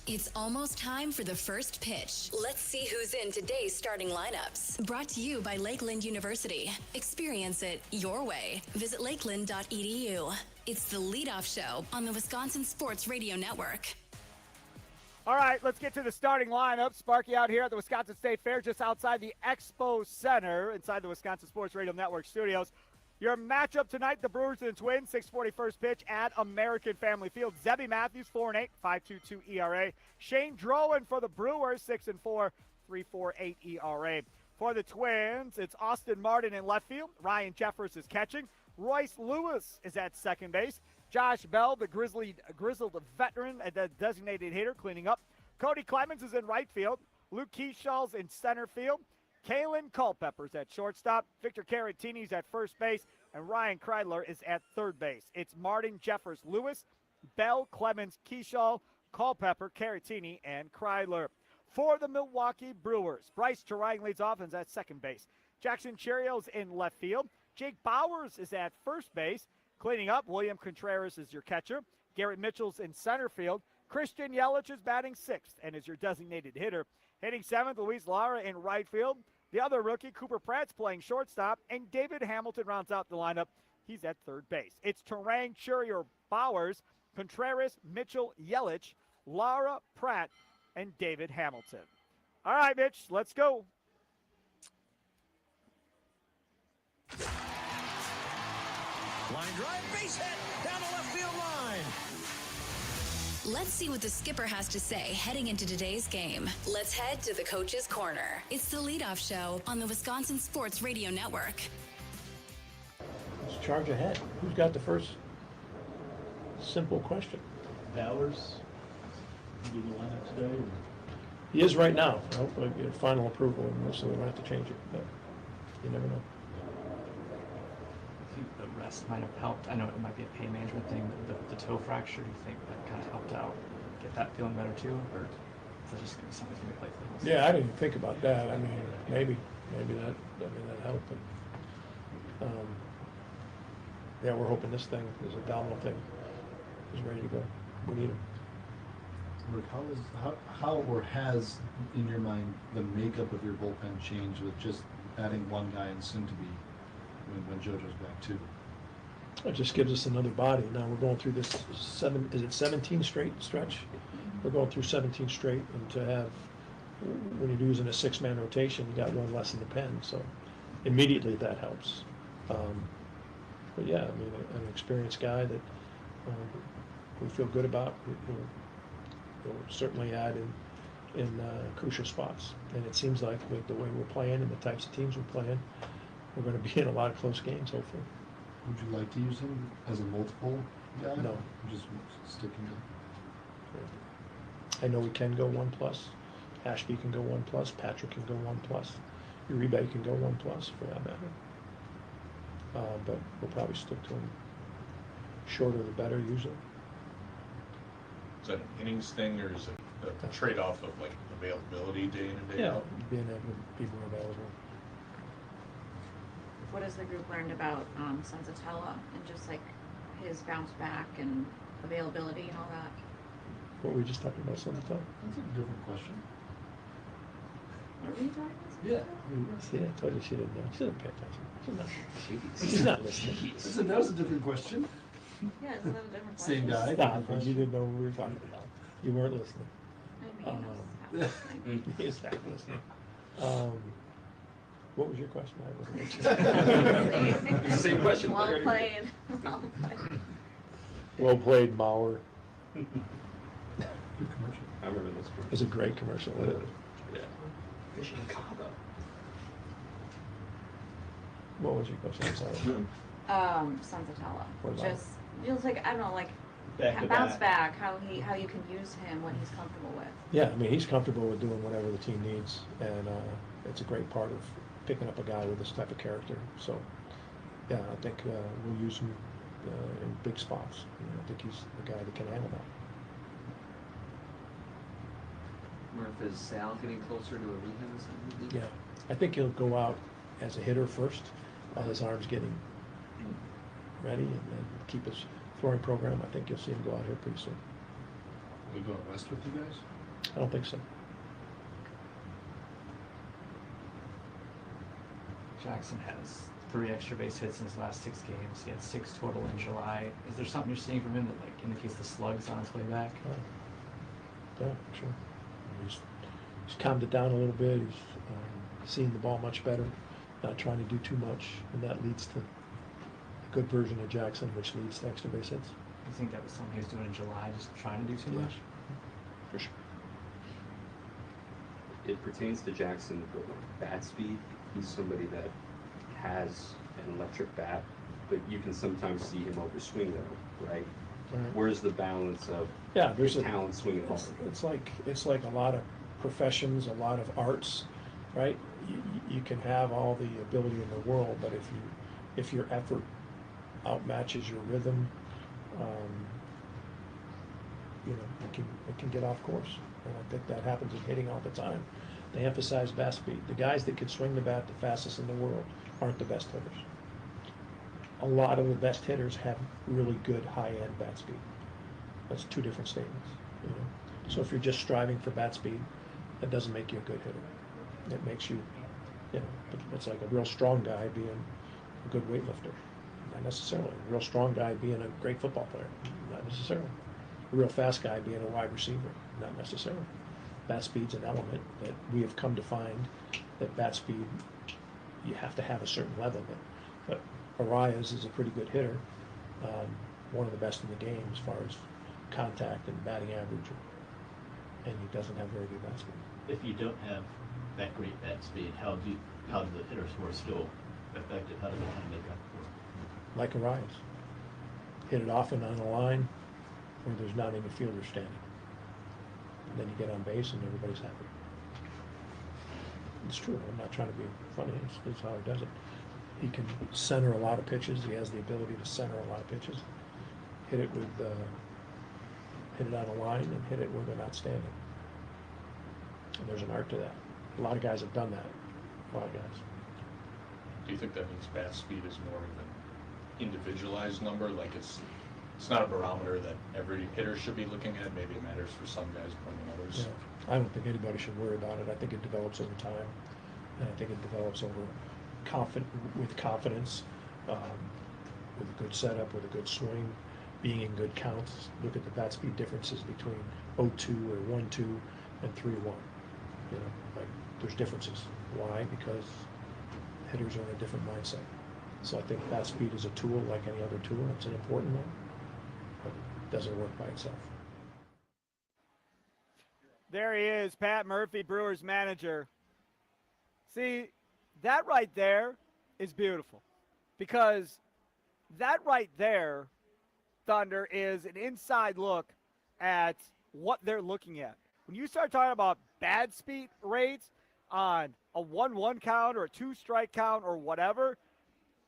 It's almost time for the first pitch. Let's see who's in today's starting lineups. Brought to you by Lakeland University. Experience it your way. Visit lakeland.edu. It's the leadoff show on the Wisconsin Sports Radio Network. All right, let's get to the starting lineup. Sparky out here at the Wisconsin State Fair, just outside the Expo Center, inside the Wisconsin Sports Radio Network studios. Your matchup tonight, the Brewers and the Twins, 6:40 first pitch at American Family Field. Zebby Matthews, 4-8, 5.22 ERA. Shane Drowan for the Brewers, 6-4, 3.48 ERA. For the Twins, it's Austin Martin in left field. Ryan Jeffers is catching. Royce Lewis is at second base. Josh Bell, the grizzled veteran, a designated hitter, cleaning up. Cody Clemens is in right field. Luke Keeshall's in center field. Kalen Culpepper's at shortstop. Victor Caratini's at first base. And Ryan Kreidler is at third base. It's Martin, Jeffers, Lewis, Bell, Clemens, Keeshall, Culpepper, Caratini, and Kreidler. For the Milwaukee Brewers, Bryce Terang leads off and is at second base. Jackson Cheerios in left field. Jake Bowers is at first base. Cleaning up, William Contreras is your catcher. Garrett Mitchell's in center field. Christian Yelich is batting sixth and is your designated hitter. Hitting seventh, Luis Lara in right field. The other rookie, Cooper Pratt's playing shortstop, and David Hamilton rounds out the lineup. He's at third base. It's Terang, Churier, Bowers, Contreras, Mitchell, Yelich, Lara, Pratt, and David Hamilton. All right, Mitch, let's go. Line drive, base hit, down the left field line. Let's see what the skipper has to say heading into today's game. Let's head to the Coach's Corner. It's the leadoff show on the Wisconsin Sports Radio Network. Let's charge ahead. Who's got the first simple question? Bowers, do the lineup today? Or? He is right now. I hope I get final approval, and so we don't have to change it, but you never know. I think the rest might have helped. I know it might be a pain management thing, but the toe fracture, do you think that kind of helped out? Get that feeling better too? Or is that just going to be something that's going to play for the Yeah, I didn't even think about that. I mean, maybe that helped. But, yeah, we're hoping this thing, this abdominal thing, is ready to go. We need him. Rick, how or has, in your mind, the makeup of your bullpen changed with just adding one guy and soon to be when JoJo's back too? It just gives us another body. Now we're going through this 17 straight stretch? We're going through 17 straight, and to have, when you're using a 6-man rotation, you got one less in the pen, so immediately that helps. But yeah, I mean, an experienced guy that we feel good about. We'll certainly add in crucial spots, and it seems like with the way we're playing and the types of teams we're playing, we're going to be in a lot of close games, hopefully. Would you like to use him as a multiple guy? No. Just sticking to. I know we can go 1+. Ashby can go 1+. Patrick can go 1+. Uribe can go 1+ for that matter. But we'll probably stick to him. Shorter the better, usually. Is that an innings thing, or is it a trade-off of like availability day in and day out? Yeah, being able to be more available. What has the group learned about Senzatella and just like his bounce back and availability and all that? What were we just talking about, Senzatella? That's a different question. What were you talking about? Yeah. See, I told you she didn't know. She didn't pay attention. She's not listening. Listen, that was a different question. Yeah, it's a little different question. Same guy. Stop, you didn't know what we were talking about. You weren't listening. Maybe He's not listening. What was your question? I Same question. Well played. Well played. Well played, Mauer. Good commercial. I remember this. It was a great commercial. Yeah. Fishing Cabo. What was your question? I'm sorry. Senzatella. What about Just feels like, I don't know, like Back to bounce back. back, how you can use him when he's comfortable with. Yeah, I mean, he's comfortable with doing whatever the team needs, and it's a great part of picking up a guy with this type of character. So, yeah, I think we'll use him in big spots. I think he's the guy that can handle that. Murph, is Sal getting closer to a rehab? Yeah, I think he'll go out as a hitter first, while his arm's getting ready, and then keep his throwing program. I think you'll see him go out here pretty soon. Will he go out west with you guys? I don't think so. Jackson has 3 extra base hits in his last 6 games. He had 6 total in July. Is there something you're seeing from him that like indicates the slug's on his way back? Yeah, sure. He's calmed it down a little bit. He's seeing the ball much better, not trying to do too much, and that leads to a good version of Jackson, which leads to extra base hits. You think that was something he was doing in July, just trying to do too much? For sure. It pertains to Jackson, but bat speed. He's somebody that has an electric bat, but you can sometimes see him overswing though, right? Where's the balance of there's a talent swinging hard? It's like a lot of professions, a lot of arts, right? You can have all the ability in the world, but if your effort outmatches your rhythm, it can get off course. And I think that happens in hitting all the time. They emphasize bat speed. The guys that can swing the bat the fastest in the world aren't the best hitters. A lot of the best hitters have really good high-end bat speed. That's 2 different statements. So if you're just striving for bat speed, that doesn't make you a good hitter. It makes you, it's like a real strong guy being a good weightlifter. Not necessarily. A real strong guy being a great football player. Not necessarily. A real fast guy being a wide receiver. Not necessarily. Bat speed's an element that we have come to find that bat speed, you have to have a certain level of it. But Arias is a pretty good hitter, one of the best in the game as far as contact and batting average, and he doesn't have very good bat speed. If you don't have that great bat speed, how do the hitters who are still effective, how do they kind of make up for it? Like Arias. Hit it often on a line where there's not any fielder standing. And then you get on base and everybody's happy. It's true. I'm not trying to be funny. It's how he does it. He can center a lot of pitches. He has the ability to center a lot of pitches. Hit it on a line and hit it where they're not standing. And there's an art to that. A lot of guys have done that. A lot of guys. Do you think that means bat speed is more of an individualized number? Like it's not a barometer that every hitter should be looking at. Maybe it matters for some guys more than others. Yeah. I don't think anybody should worry about it. I think it develops over time. And I think it develops with confidence, with a good setup, with a good swing, being in good counts. Look at the bat speed differences between 0-2 or 1-2 and 3-1. There's differences. Why? Because hitters are in a different mindset. So I think bat speed is a tool like any other tool. It's an important one, but it doesn't work by itself. There he is, Pat Murphy, Brewers manager. See, that right there is beautiful because that right there, Thunder, is an inside look at what they're looking at. When you start talking about bad speed rates on a 1-1 count or a 2-strike count or whatever,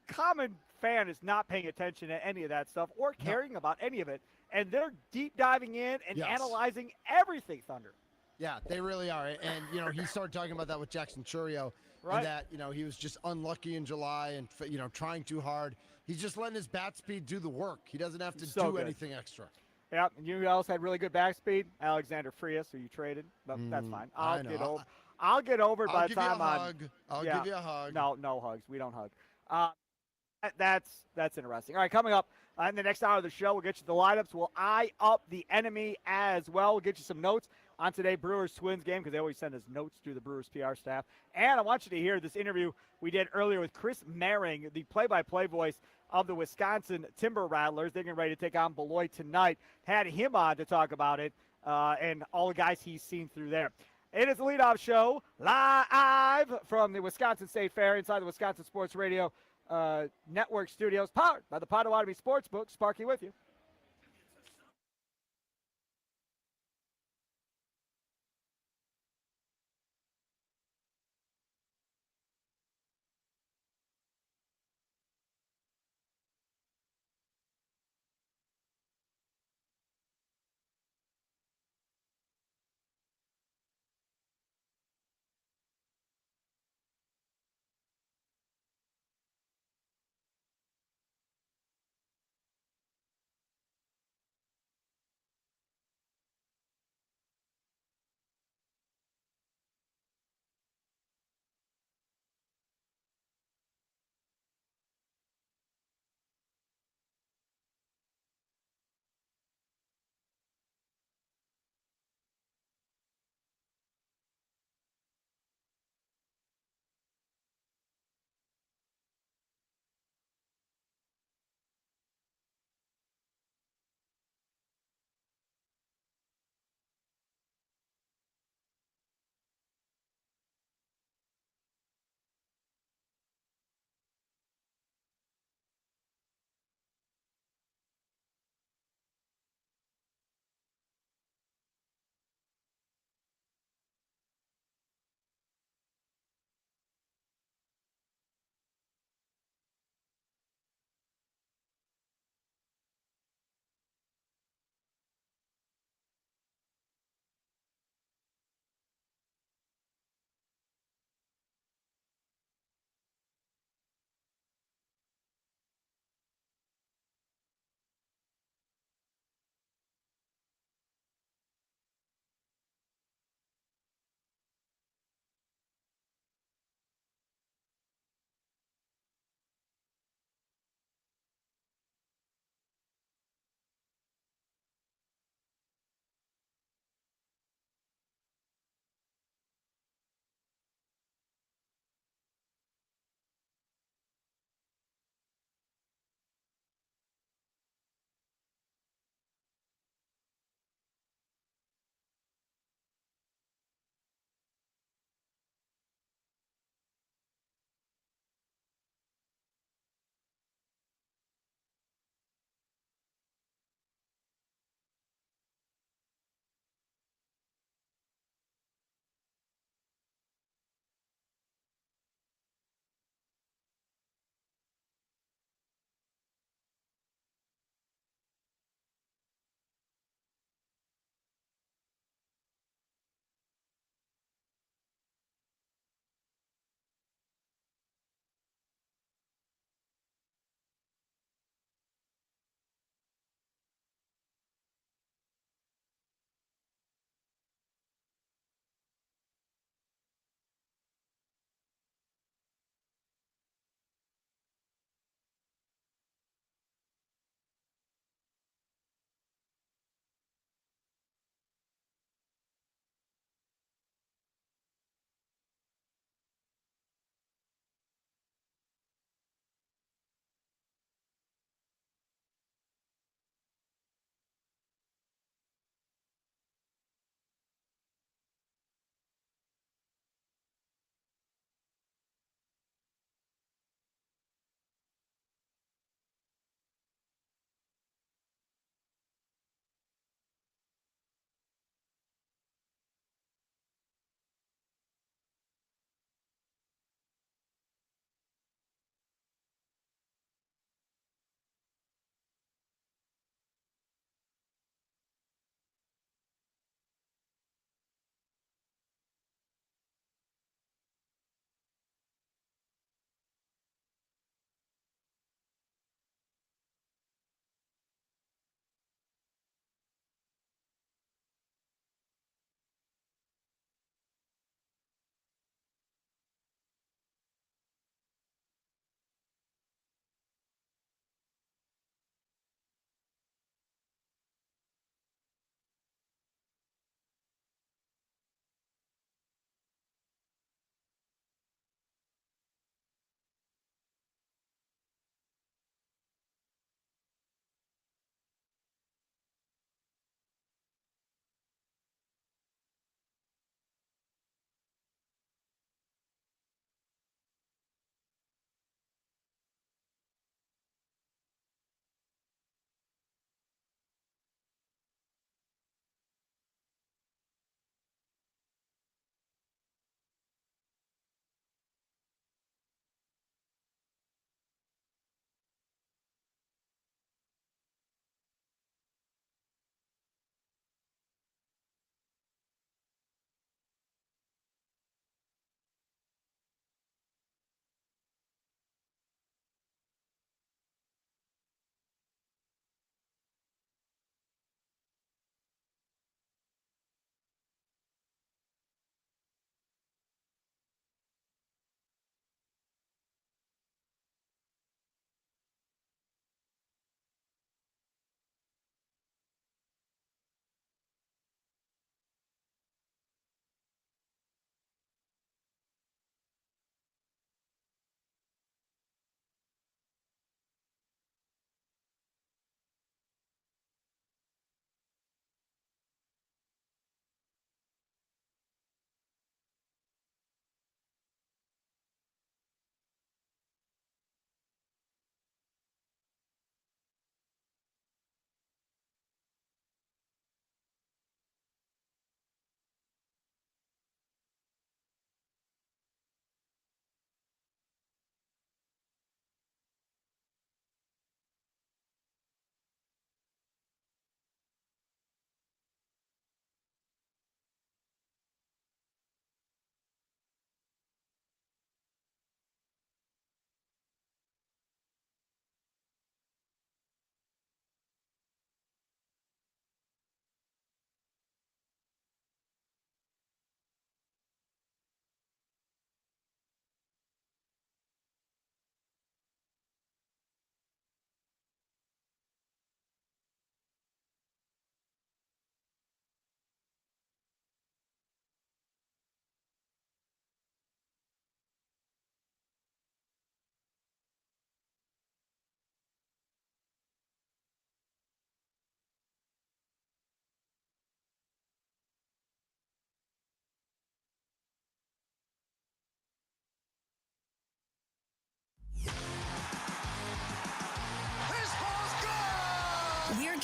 common fan is not paying attention to any of that stuff or caring about any of it. And they're deep diving in and analyzing everything, Thunder. Yeah, they really are. And, he started talking about that with Jackson Churio. Right. And that, he was just unlucky in July and, trying too hard. He's just letting his bat speed do the work. He doesn't have to do anything extra. Yeah, and you else had really good back speed. Alexander Frias, who you traded. But that's fine. I'll get over it by the time I'll give you a hug. No hugs. We don't hug. That's interesting. All right, coming up in the next hour of the show, we'll get you the lineups. We'll eye up the enemy as well. We'll get you some notes on today Brewers-Twins game because they always send us notes through the Brewers PR staff. And I want you to hear this interview we did earlier with Chris Maring, the play-by-play voice of the Wisconsin Timber Rattlers. They're getting ready to take on Beloit tonight. Had him on to talk about it and all the guys he's seen through there. It is the leadoff show live from the Wisconsin State Fair inside the Wisconsin Sports Radio Network studios, powered by the Potawatomi Sportsbook. Sparky with you.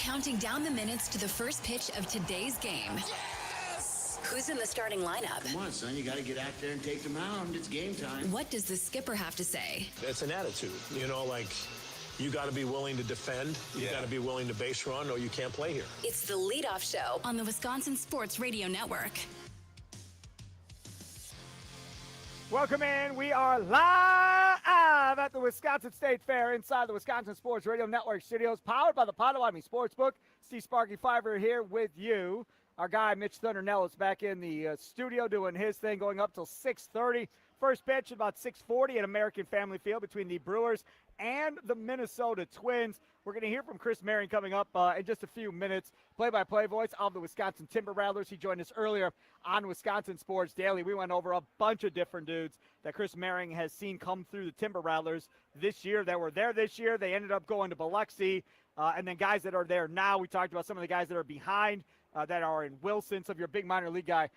counting down the minutes to the first pitch of today's game. Yes! Who's in the starting lineup? Come on, son, you got to get out there and take the mound. It's game time. What does the skipper have to say? It's an attitude, like you got to be willing to defend, you got to be willing to base run, or you can't play here. It's the leadoff show on the Wisconsin Sports Radio Network. Welcome in. We are live at the Wisconsin State Fair inside the Wisconsin Sports Radio Network studios, powered by the Potawatomi Sportsbook. Steve Sparky Fiver here with you. Our guy Mitch Thundernell is back in the studio doing his thing, going up till 6:30. First pitch about 6:40 at American Family Field between the Brewers and the Minnesota Twins. We're going to hear from Chris Merring coming up in just a few minutes. Play-by-play voice of the Wisconsin Timber Rattlers. He joined us earlier on Wisconsin Sports Daily. We went over a bunch of different dudes that Chris Merring has seen come through the Timber Rattlers this year, that were there this year. They ended up going to Biloxi. And then guys that are there now. We talked about some of the guys that are behind that are in Wilson. So if you're a big minor league guy,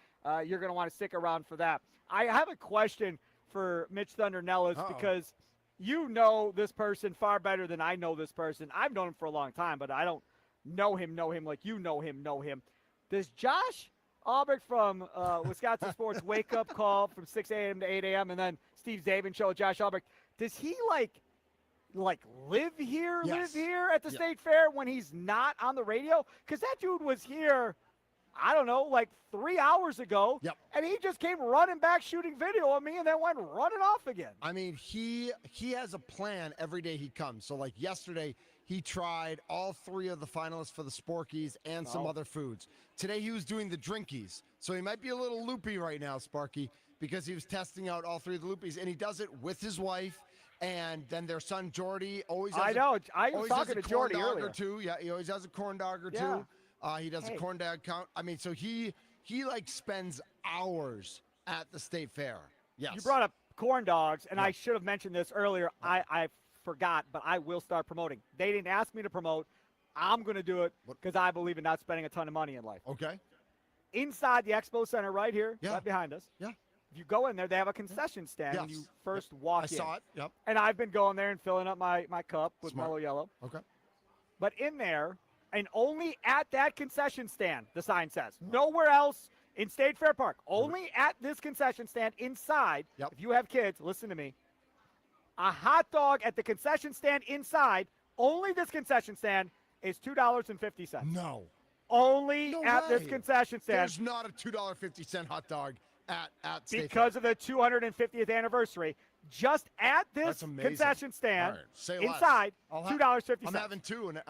you're going to want to stick around for that. I have a question for Mitch Thundernell because you know this person far better than I know this person. I've known him for a long time, but I don't know him like you know him. Does Josh Albrecht from Wisconsin Sports Wake Up Call from 6 a.m. to 8 a.m. and then Steve Zabin show with Josh Albrecht, does he like live here at the State Fair when he's not on the radio? Because that dude was here, I don't know, like 3 hours ago, and he just came running back shooting video of me and then went running off again. I mean, he has a plan every day he comes. So, like yesterday, he tried all 3 of the finalists for the Sporkies and some other foods. Today, he was doing the drinkies. So he might be a little loopy right now, Sparky, because he was testing out all 3 of the loopies, and he does it with his wife. And then their son Jordy always has I was talking to Jordy earlier. Or two. Yeah, he always has a corn dog or two. He does a corn dog count. I mean, so he like spends hours at the State Fair. Yes. You brought up corn dogs, and I should have mentioned this earlier. I forgot, but I will start promoting. They didn't ask me to promote. I'm going to do it because I believe in not spending a ton of money in life. Okay. Inside the Expo Center right here, right behind us. Yeah. If you go in there, they have a concession stand when you first walk in. I saw it, yep. And I've been going there and filling up my cup with Mellow Yellow. Okay. But in there, and only at that concession stand, the sign says. Nowhere else in State Fair Park. Only at this concession stand inside. Yep. If you have kids, listen to me. A hot dog at the concession stand inside, only this concession stand, is $2.50. No. Only No at this way. concession stand. There's not a $2.50 hot dog at State because of the 250th anniversary. Just at this concession stand inside, $2.50. I'm having 2, and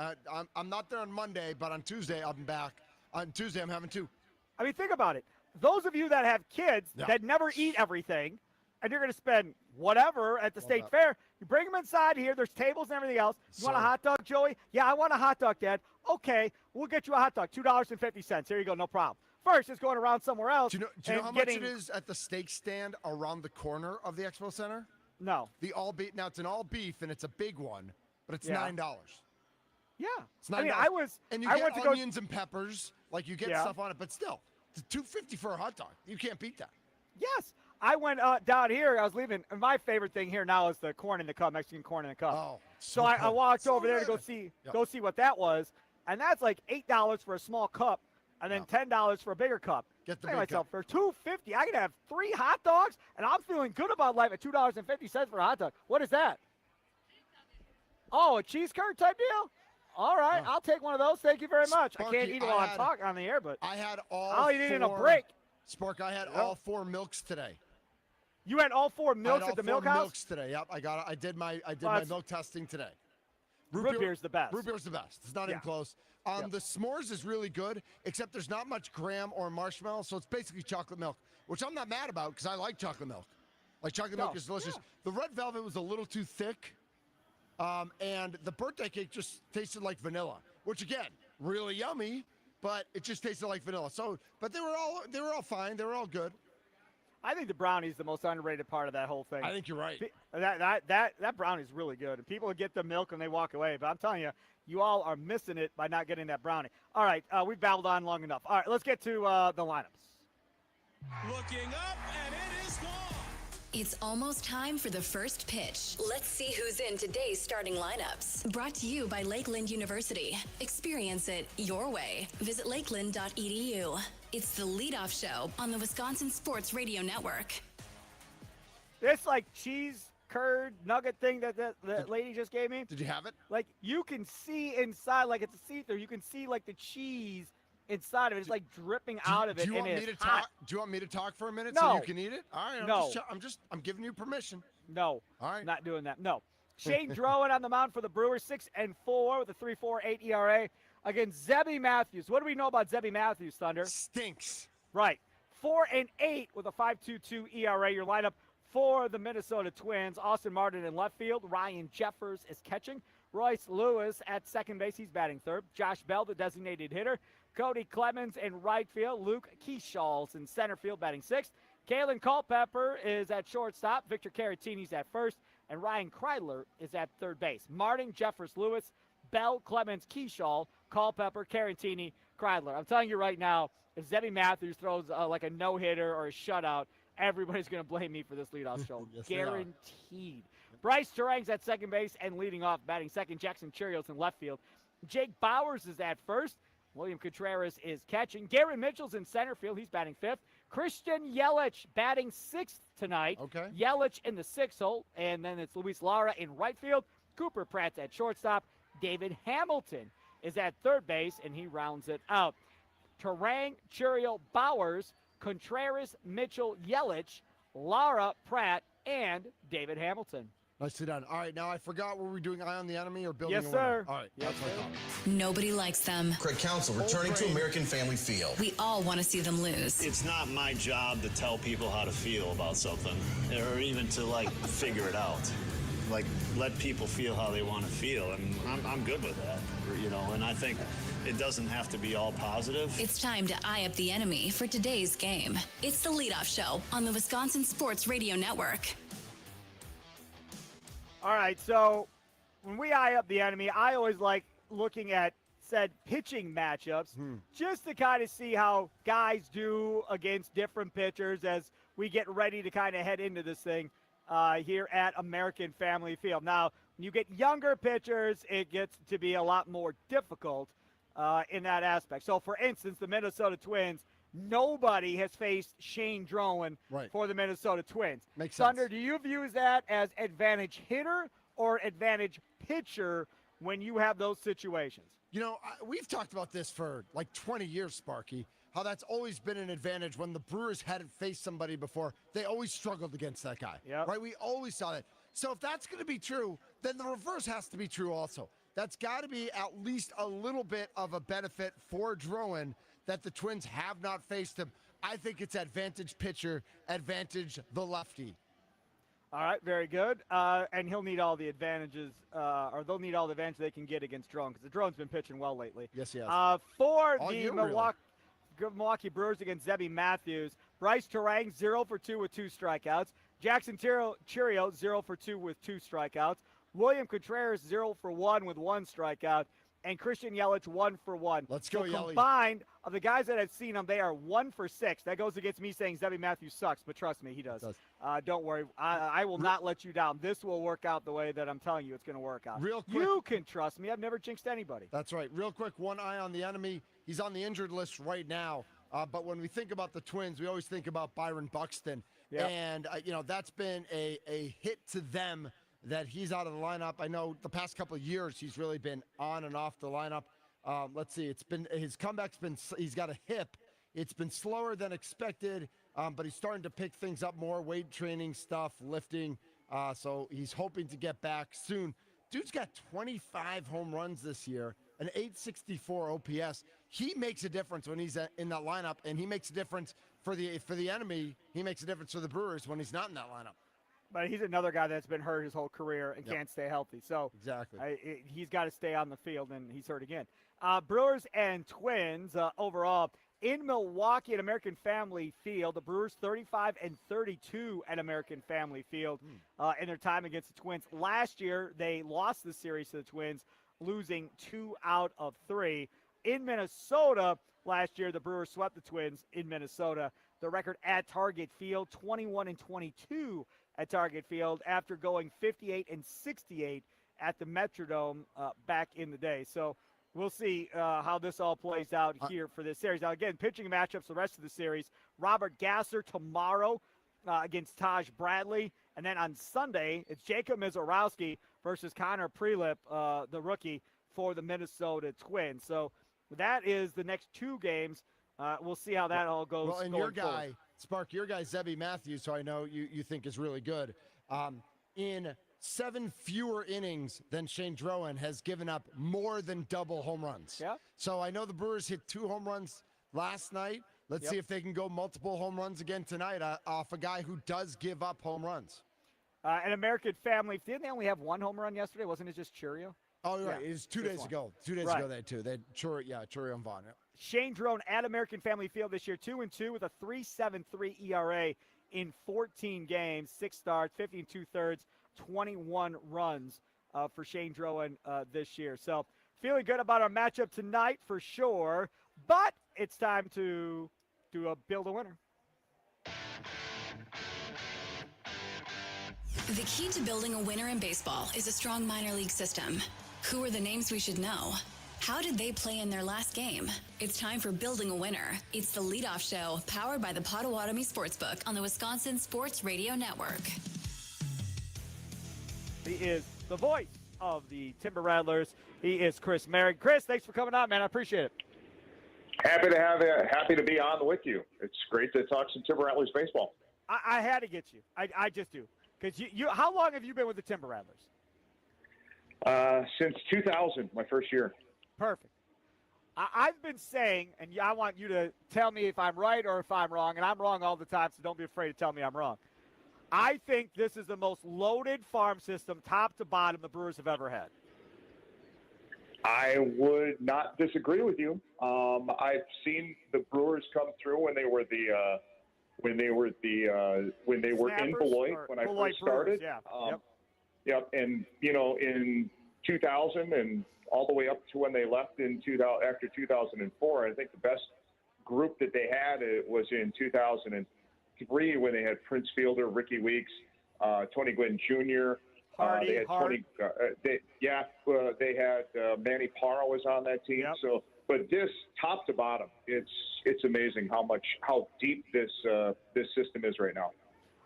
I'm not there on Monday, but on Tuesday I'll be back. On Tuesday I'm having 2. I mean, think about it. Those of you that have kids that never eat everything, and you're going to spend whatever at the State Fair, you bring them inside here. There's tables and everything else. You want a hot dog, Joey? Yeah, I want a hot dog, Dad. Okay, we'll get you a hot dog, $2.50. Here you go, no problem. First, it's going around somewhere else. Do you know how much it is at the steak stand around the corner of the Expo Center? No. The all beef. Now it's an all beef and it's a big one, but it's $9. Yeah. It's $9. I mean, and you I get went to onions and peppers, like you get stuff on it, but still, it's $2.50 for a hot dog. You can't beat that. Yes. I went down here. I was leaving. And my favorite thing here now is the corn in the cup, Mexican corn in the cup. Oh. So I walked over there to go see what that was, and that's like $8 for a small cup. And then $10 for a bigger cup. Get the big big myself, cup. for $2.50, I can have 3 hot dogs, and I'm feeling good about life at $2.50 for a hot dog. What is that? Oh, a cheese curd type deal? All right, I'll take one of those. Thank you very much. Sparky, I can't eat it while I'm talking on the air, but I had I'll eat it in a break. Spark, I had all 4 milks today. You had all 4 milks at the milk house? Milks today. Yep, I did my milk testing today. Root beer's the best. Root beer's the best. It's not even close. The s'mores is really good, except there's not much graham or marshmallow, so it's basically chocolate milk, which I'm not mad about because I like chocolate milk. Like, chocolate milk is delicious. Yeah. The red velvet was a little too thick, and the birthday cake just tasted like vanilla, which, again, really yummy, but it just tasted like vanilla. So, but they were all fine. They were all good. I think the brownie's the most underrated part of that whole thing. I think you're right. That brownie's really good. And people get the milk and they walk away. But I'm telling you, you all are missing it by not getting that brownie. All right, we've babbled on long enough. All right, let's get to the lineups. Looking up, and it is gone. It's almost time for the first pitch. Let's see who's in today's starting lineups. Brought to you by Lakeland University. Experience it your way. Visit lakeland.edu. It's the leadoff show on the Wisconsin Sports Radio Network. This cheese curd nugget thing that lady just gave me. Did you have it? You can see inside, it's a see-through. You can see the cheese inside of it. It's dripping out of it. Do you want me to hot. talk? Do you want me to talk for a minute No. so you can eat it? All right. No. I'm giving you permission. No. All right. Not doing that. No. Shane Drowan on the mound for the Brewers, 6-4 with a 3.48 ERA against Zebby Matthews. What do we know about Zebby Matthews, Thunder? Stinks. Right. 4-8 with a 5.22 ERA. Your lineup for the Minnesota Twins: Austin Martin in left field. Ryan Jeffers is catching. Royce Lewis at second base. He's batting third. Josh Bell, the designated hitter. Cody Clemens in right field. Luke Keeshall's in center field, batting sixth. Kalen Culpepper is at shortstop. Victor Caratini's at first. And Ryan Kreidler is at third base. Martin, Jeffers, Lewis, Bell, Clemens, Keeshall, Culpepper, Caratini, Kreidler. I'm telling you right now, if Zebby Matthews throws a no-hitter or a shutout, everybody's going to blame me for this leadoff show. Yes, Guaranteed. Bryce Terang's at second base and leading off, batting second. Jackson Chirios in left field. Jake Bowers is at first. William Contreras is catching. Gary Mitchell's in center field. He's batting fifth. Christian Yelich batting sixth tonight. Okay. Yelich in the sixth hole. And then it's Luis Lara in right field. Cooper Pratt's at shortstop. David Hamilton is at third base, and he rounds it out. Terang, Churio, Bowers, Contreras, Mitchell, Yelich, Lara, Pratt, and David Hamilton. Nicely done. All right, now I forgot, were we doing Eye on the Enemy or Building Yes, a Winner? sir. All right, Yes, that's what I sir. thought. Nobody likes them. Craig Counsell returning to American Family Field. We all want to see them lose. It's not my job to tell people how to feel about something or even to figure it out. Let people feel how they want to feel, and I'm good with that, and I think it doesn't have to be all positive. It's time to eye up the enemy for today's game. It's the leadoff show on the Wisconsin Sports Radio Network. All right, so when we eye up the enemy, I always like looking at said pitching matchups just to kind of see how guys do against different pitchers as we get ready to kind of head into this thing here at American Family Field. Now, when you get younger pitchers, it gets to be a lot more difficult in that aspect. So, for instance, the Minnesota Twins, nobody has faced Shane Drowan for the Minnesota Twins. Makes sense. Thunder, do you view that as advantage hitter or advantage pitcher when you have those situations? We've talked about this for 20 years, Sparky, how that's always been an advantage. When the Brewers hadn't faced somebody before, they always struggled against that guy. Yep. Right? We always saw that. So if that's going to be true, then the reverse has to be true also. That's got to be at least a little bit of a benefit for Drowan that the Twins have not faced him. I think it's advantage pitcher, advantage the lefty. All right, very good. And he'll need all the advantages, or they'll need all the advantage they can get against Drowan, because the Drowan's been pitching well lately. Yes, he has. For All the year, Milwaukee Brewers against Zebby Matthews, Bryce Terang, 0 for 2 with 2 strikeouts. Jackson Chiriot, 0 for 2 with 2 strikeouts. William Contreras, 0 for 1 with 1 strikeout. And Christian Yelich, 1 for 1. Let's go, Yelich. Combined, of the guys that I've seen them, they are 1 for 6. That goes against me saying Zebby Matthews sucks, but trust me, he does. Don't worry. I will not let you down. This will work out the way that I'm telling you it's going to work out. Real quick. You can trust me. I've never jinxed anybody. That's right. Real quick, one eye on the enemy. He's on the injured list right now. But when we think about the Twins, we always think about Byron Buxton. Yep. And, that's been a hit to them that he's out of the lineup. I know the past couple of years he's really been on and off the lineup. Let's see. His comeback's been, he's got a hip. It's been slower than expected, but he's starting to pick things up more, weight training stuff, lifting. So he's hoping to get back soon. Dude's got 25 home runs this year, an 864 OPS. He makes a difference when he's in that lineup, and he makes a difference for the enemy. He makes a difference for the Brewers when he's not in that lineup. But he's another guy that's been hurt his whole career and can't stay healthy. So exactly, he's got to stay on the field, and he's hurt again. Brewers and Twins overall in Milwaukee at American Family Field. The Brewers 35-32 at American Family Field in their time against the Twins. Last year, they lost the series to the Twins, losing 2 out of 3. In Minnesota last year, the Brewers swept the Twins in Minnesota. The record at Target Field, 21-22 at Target Field after going 58-68 at the Metrodome back in the day. So we'll see how this all plays out here for this series. Now, again, pitching matchups the rest of the series. Robert Gasser tomorrow against Taj Bradley. And then on Sunday, it's Jacob Mizorowski versus Connor Prelip, the rookie, for the Minnesota Twins. So that is the next two games. We'll see how that all goes. Well, and your guy, Spark, your guy, Zebby Matthews, who I know you think is really good, in 7 fewer innings than Shane Drowan, has given up more than double home runs. Yeah. So I know the Brewers hit 2 home runs last night. Let's see if they can go multiple home runs again tonight off a guy who does give up home runs. An American Family, didn't they only have 1 home run yesterday? Wasn't it just Churio? Oh, right. It was 2 days ago. 2 days ago they had 2. They had Churio and Vaughn. Shane Drone at American Family Field this year, 2-2 with a 3.73 ERA in 14 games, 6 starts, 50 2/3, 21 runs for Shane Drone this year. So feeling good about our matchup tonight for sure, but it's time to do a build a winner. The key to building a winner in baseball is a strong minor league system. Who are the names we should know? How did they play in their last game? It's time for Building a Winner. It's the leadoff show powered by the Potawatomi Sportsbook on the Wisconsin Sports Radio Network. He is the voice of the Timber Rattlers. He is Chris Merrick. Chris, thanks for coming on, man. I appreciate it. Happy to have you. Happy to be on with you. It's great to talk some Timber Rattlers baseball. I had to get you. I just do. Because you, how long have you been with the Timber Rattlers? Since 2000, my first year. Perfect. I've been saying, and I want you to tell me if I'm right or if I'm wrong, and I'm wrong all the time, so don't be afraid to tell me I'm wrong. I think this is the most loaded farm system, top to bottom, the Brewers have ever had. I would not disagree with you. I've seen the Brewers come through when they were in Beloit when I first started. Yeah. Yep. And in 2000 and all the way up to when they left in after 2004, I think the best group that they had was in 2003 when they had Prince Fielder, Ricky Weeks, Tony Gwynn Jr. They had Tony. They had Manny Parra was on that team. Yep. So, but this top to bottom, it's amazing how deep this system is right now.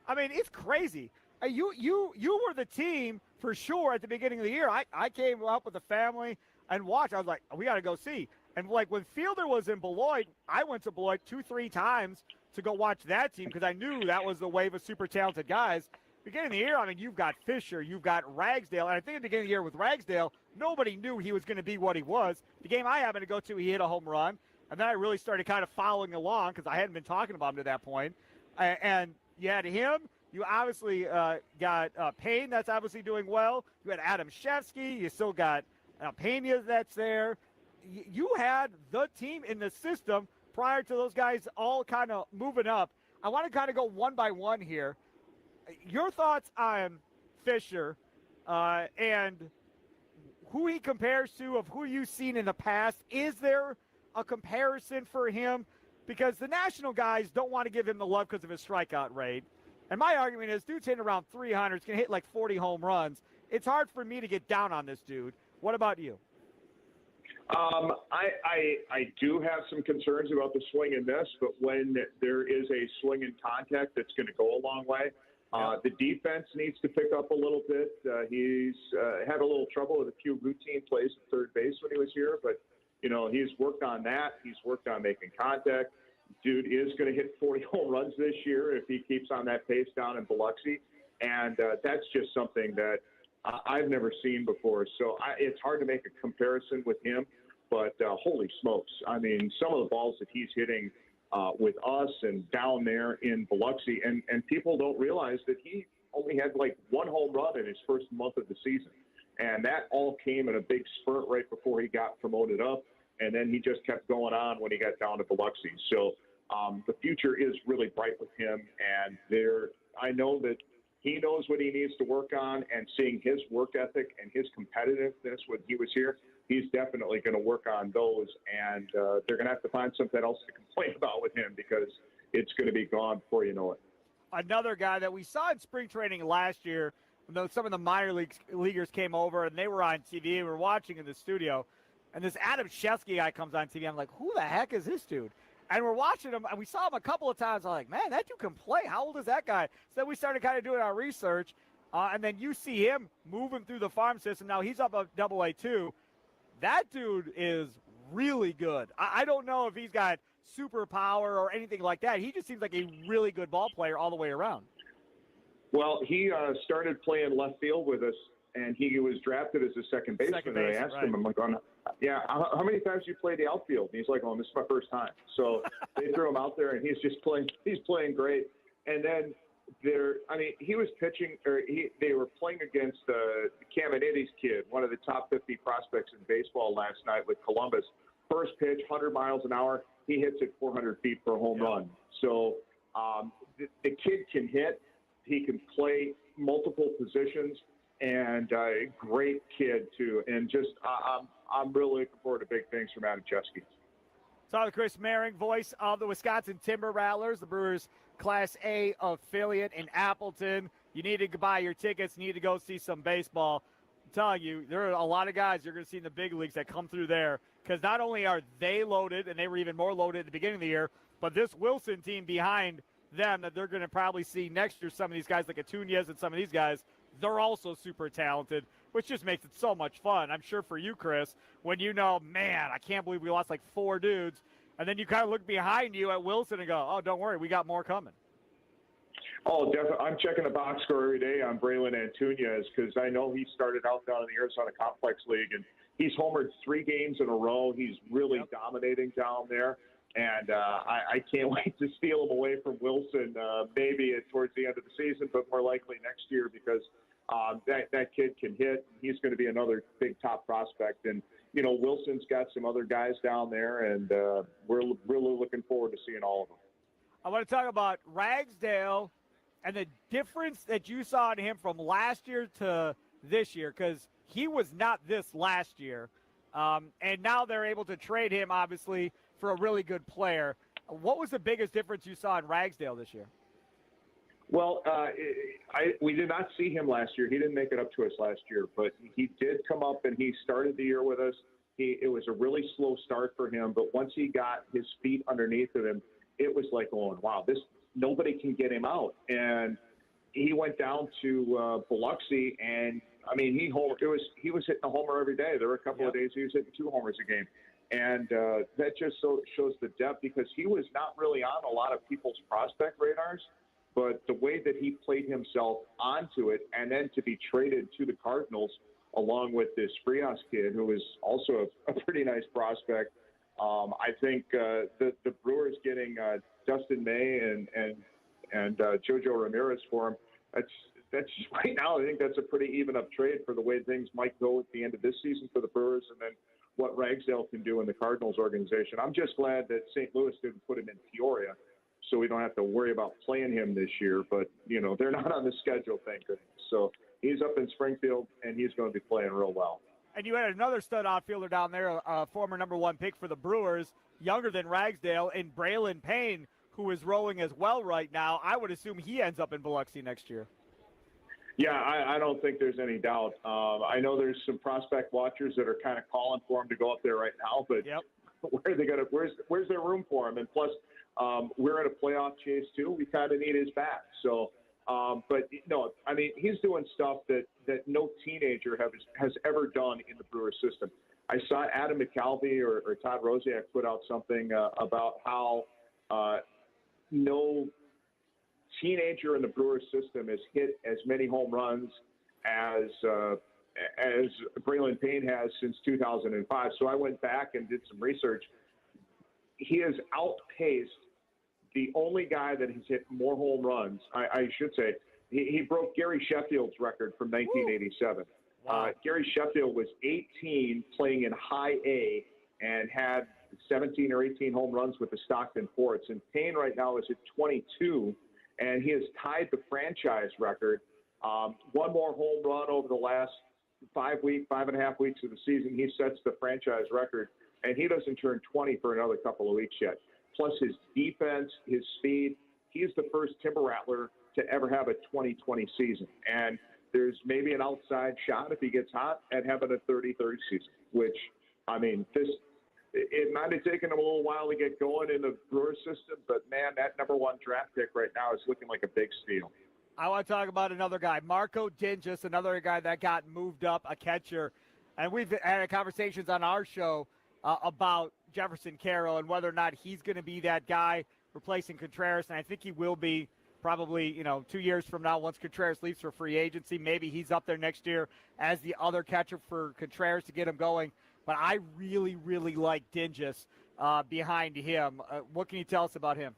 I mean, it's crazy. You were the team for sure at the beginning of the year. I came up with the family and watched. I was like, we got to go see. And like when Fielder was in Beloit, I went to Beloit 2-3 times to go watch that team because I knew that was the wave of super talented guys. Beginning of the year, I mean, you've got Fisher, you've got Ragsdale, and I think at the beginning of the year with Ragsdale, nobody knew he was going to be what he was. The game I happened to go to, he hit a home run, and then I really started kind of following along because I hadn't been talking about him to that point. And you had him. You obviously got Payne that's obviously doing well. You had Adam Shevsky. You still got Pena that's there. You had the team in the system prior to those guys all kind of moving up. I want to kind of go one by one here. Your thoughts on Fisher and who he compares to of who you've seen in the past. Is there a comparison for him? Because the national guys don't want to give him the love because of his strikeout rate. And my argument is, dude's hitting around 300. He's going to hit like 40 home runs. It's hard for me to get down on this dude. What about you? I do have some concerns about the swing in this, but when there is a swing in contact, that's going to go a long way. The defense needs to pick up a little bit. He's had a little trouble with a few routine plays at third base when he was here, but, he's worked on that. He's worked on making contact. Dude is going to hit 40 home runs this year if he keeps on that pace down in Biloxi. And that's just something that I've never seen before. So it's hard to make a comparison with him, but holy smokes. I mean, some of the balls that he's hitting with us and down there in Biloxi, and people don't realize that he only had like 1 home run in his first month of the season. And that all came in a big spurt right before he got promoted up. And then he just kept going on when he got down to Biloxi. So the future is really bright with him. And I know that he knows what he needs to work on, and seeing his work ethic and his competitiveness when he was here, he's definitely going to work on those. And they're going to have to find something else to complain about with him because it's going to be gone before you know it. another guy that we saw in spring training last year, when some of the minor leaguers came over and they were on TV. We were watching in the studio, and this Adam Shesky guy comes on TV. I'm like, who the heck is this dude? And we're watching him, and we saw him a couple of times. I'm like, man, that dude can play. How old is that guy? So then we started kind of doing our research, and then you see him moving through the farm system. Now he's up at AA2. That dude is really good. I don't know if he's got superpower or anything like that. He just seems like a really good ball player all the way around. Well, he started playing left field with us, and he was drafted as a second baseman. And I asked him, I'm like, yeah, how many times you played the outfield? And he's like, oh, this is my first time. So they threw him out there, and he's just playing. He's playing great. And then he was pitching, they were playing against Caminiti's kid, one of the top 50 prospects in baseball last night with Columbus. First pitch, 100 miles an hour. He hits it 400 feet for a home run. So the kid can hit. He can play multiple positions, and a great kid too. And just I'm really looking forward to big things from Adam Chesky. So Chris Merring, voice of the Wisconsin Timber Rattlers, the Brewers Class A affiliate in Appleton. You need to buy your tickets. You need to go see some baseball. I'm telling you, there are a lot of guys you're going to see in the big leagues that come through there, because not only are they loaded, and they were even more loaded at the beginning of the year, but this Wilson team behind them that they're going to probably see next year, some of these guys like Atunez and some of these guys, they're also super talented, which just makes it so much fun. I'm sure for you, Chris, when you know, man, I can't believe we lost like 4 dudes, and then you kind of look behind you at Wilson and go, oh, don't worry, we got more coming. Oh, definitely. I'm checking the box score every day on Braylon Atunez, because I know he started out down in the Arizona Complex League, and he's homered 3 games in a row. He's really dominating down there. And I can't wait to steal him away from Wilson, maybe towards the end of the season, but more likely next year, because that kid can hit. He's going to be another big top prospect. And, you know, Wilson's got some other guys down there, and we're really looking forward to seeing all of them. I want to talk about Ragsdale and the difference that you saw in him from last year to this year, because he was not this last year. And now they're able to trade him, obviously, for a really good player. What was the biggest difference you saw in Ragsdale this year? Well, we did not see him last year. He didn't make it up to us last year, but he did come up and he started the year with us. It was a really slow start for him, but once he got his feet underneath of him, it was like, oh, wow, nobody can get him out. And he went down to Biloxi, and I mean, he was hitting a homer every day. There were a couple of days he was hitting 2 homers a game. And that just shows the depth, because he was not really on a lot of people's prospect radars, but the way that he played himself onto it, and then to be traded to the Cardinals along with this Frias kid, who is also a pretty nice prospect. I think the Brewers getting Dustin May and Jojo Ramirez for him, that's right now, I think that's a pretty even up trade for the way things might go at the end of this season for the Brewers, and then what Ragsdale can do in the Cardinals organization. I'm just glad that St. Louis didn't put him in Peoria, so we don't have to worry about playing him this year. But, you know, they're not on the schedule, thank goodness. So he's up in Springfield, and he's going to be playing real well. And you had another stud outfielder down there, a former #1 pick for the Brewers, younger than Ragsdale, and Braylon Payne, who is rolling as well right now. I would assume he ends up in Biloxi next year. Yeah, I don't think there's any doubt. I know there's some prospect watchers that are kind of calling for him to go up there right now, but where are they going to? Where's there room for him? And plus, we're in a playoff chase too. We kind of need his back. So, but no, I mean, he's doing stuff that no teenager has ever done in the Brewers system. I saw Adam McAlvey or Todd Rosiak put out something about how no teenager in the Brewers system has hit as many home runs as Braylon Payne has since 2005. So I went back and did some research. He has outpaced the only guy that has hit more home runs. I should say he broke Gary Sheffield's record from 1987. Gary Sheffield was 18 playing in high A and had 17 or 18 home runs with the Stockton Forts. And Payne right now is at 22. And he has tied the franchise record. One more home run over the last 5.5 weeks of the season. He sets the franchise record, and he doesn't turn 20 for another couple of weeks yet. Plus his defense, his speed. He's the first Timber Rattler to ever have a 2020 season. And there's maybe an outside shot if he gets hot at having a 30-30 season, which, I mean, it might have taken him a little while to get going in the Brewers system, but, man, that number 1 draft pick right now is looking like a big steal. I want to talk about another guy, Marco Dingus, another guy that got moved up, a catcher. And we've had conversations on our show about Jefferson Carroll and whether or not he's going to be that guy replacing Contreras, and I think he will be probably, 2 years from now once Contreras leaves for free agency. Maybe he's up there next year as the other catcher for Contreras to get him going. But I really, really like Dingus behind him. What can you tell us about him?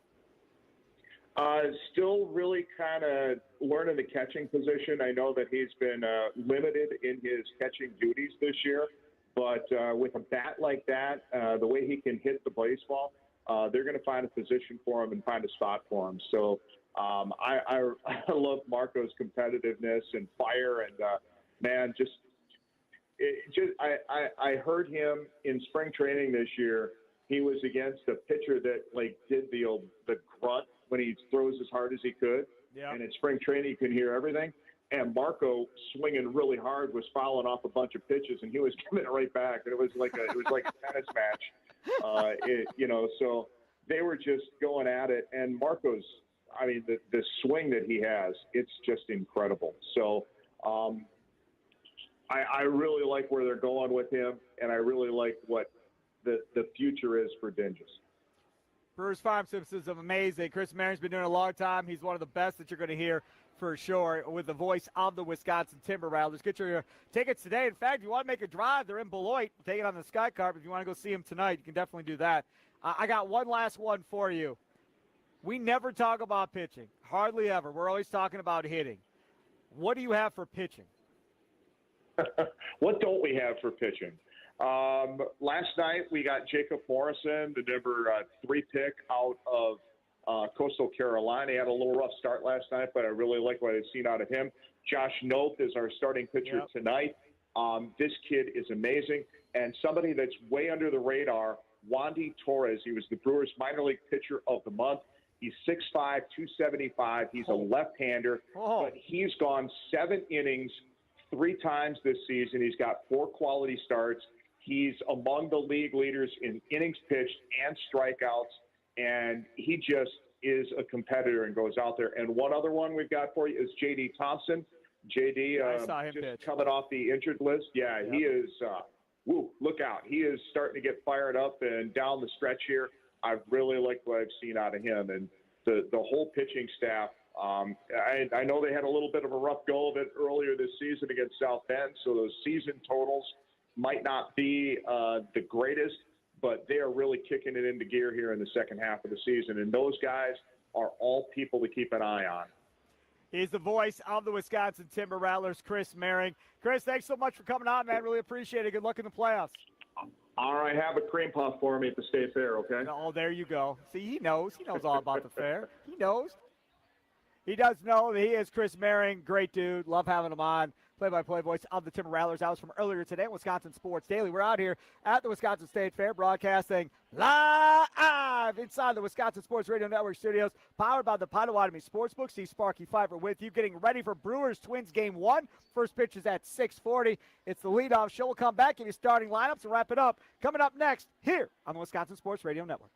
Still really kind of learning the catching position. I know that he's been limited in his catching duties this year, but with a bat like that, the way he can hit the baseball, they're going to find a position for him and find a spot for him. So I love Marco's competitiveness and fire, and man, I heard him in spring training this year. He was against a pitcher that did the grunt when he throws as hard as he could. Yep. And in spring training, you can hear everything. And Marco, swinging really hard, was fouling off a bunch of pitches, and he was giving it right back. And it was like a tennis match, So they were just going at it. And Marco's, I mean, the swing that he has, it's just incredible. So I really like where they're going with him, and I really like what the future is for Dingus. Brewers farm system is amazing. Chris Marin's been doing it a long time. He's one of the best that you're going to hear for sure with the voice of the Wisconsin Timber Rattlers. Get your tickets today. In fact, if you want to make a drive, they're in Beloit. Take it on the Sky Carp. If you want to go see them tonight, you can definitely do that. I got one last one for you. We never talk about pitching. Hardly ever. We're always talking about hitting. What do you have for pitching? What don't we have for pitching? Last night we got Jacob Morrison, the number 3 pick out of Coastal Carolina. He had a little rough start last night, but I really like what I've seen out of him. Josh Noth is our starting pitcher tonight. This kid is amazing. And somebody that's way under the radar, Wandy Torres. He was the Brewers minor league pitcher of the month. He's 6'5", 275. He's a left-hander, but he's gone 7 innings 3 times this season. He's got 4 quality starts. He's among the league leaders in innings pitched and strikeouts, and he just is a competitor and goes out there. And one other one we've got for you is J.D. Thompson. J.D. just coming off the injured list. Yeah, he is look out. He is starting to get fired up and down the stretch here. I really like what I've seen out of him. And the whole pitching staff, I know they had a little bit of a rough go of it earlier this season against South Bend, so those season totals might not be the greatest, but they are really kicking it into gear here in the second half of the season. And those guys are all people to keep an eye on. He's the voice of the Wisconsin Timber Rattlers, Chris Maring. Chris, thanks so much for coming on, man. Really appreciate it. Good luck in the playoffs. All right, have a cream puff for me at the State Fair, okay? Oh, there you go. See, he knows. He knows all about the fair. He knows. He does know that he is Chris Maring. Great dude. Love having him on. Play-by-play voice of the Timber Rattlers. That was from earlier today, Wisconsin Sports Daily. We're out here at the Wisconsin State Fair broadcasting live inside the Wisconsin Sports Radio Network studios, powered by the Potawatomi Sportsbook. See Sparky Fifer with you, getting ready for Brewers-Twins Game 1. First pitch is at 6:40. It's the leadoff show. We'll come back, give you starting lineups, and wrap it up. Coming up next here on the Wisconsin Sports Radio Network.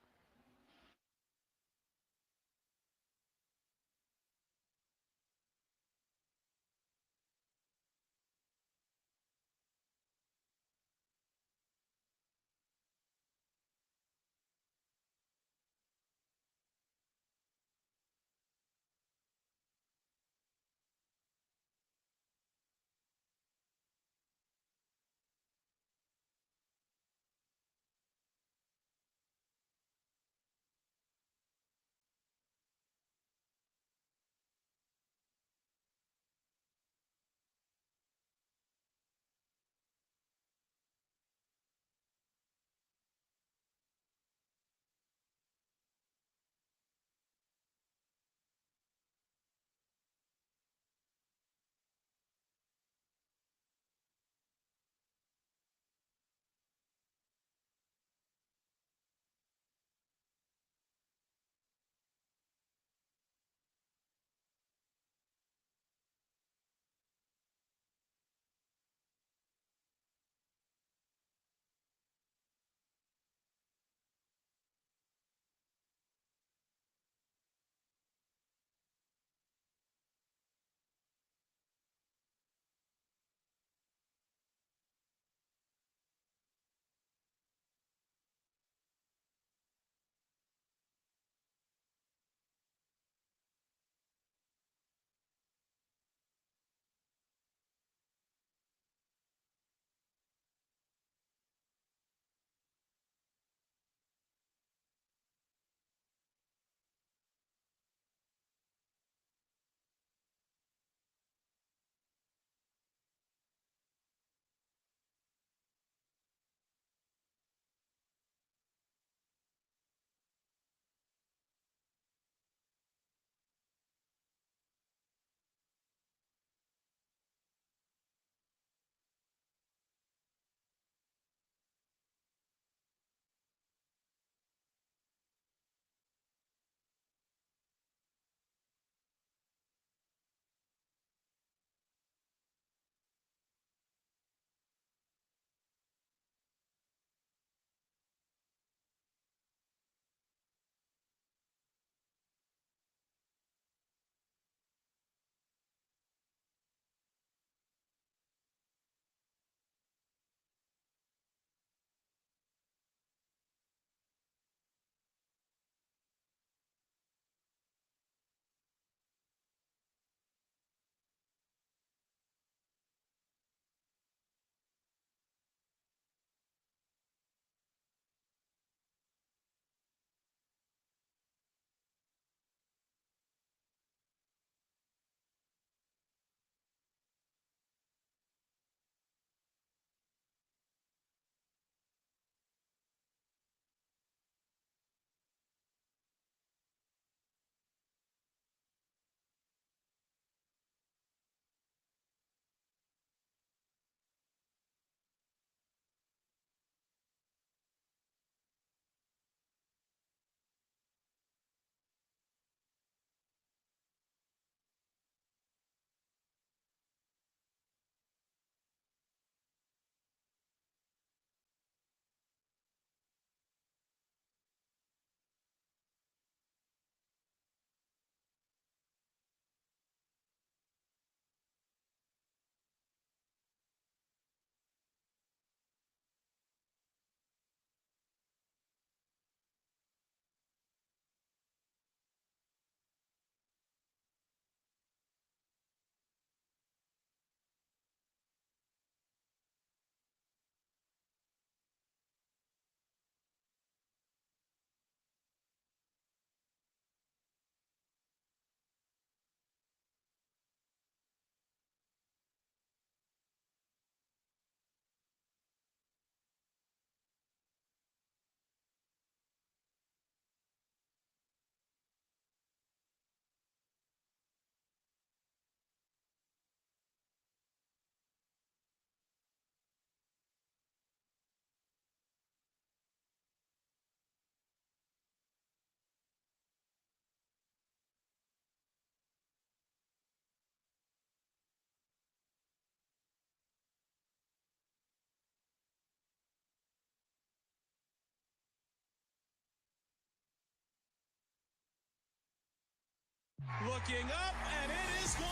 Looking up, and it is gone.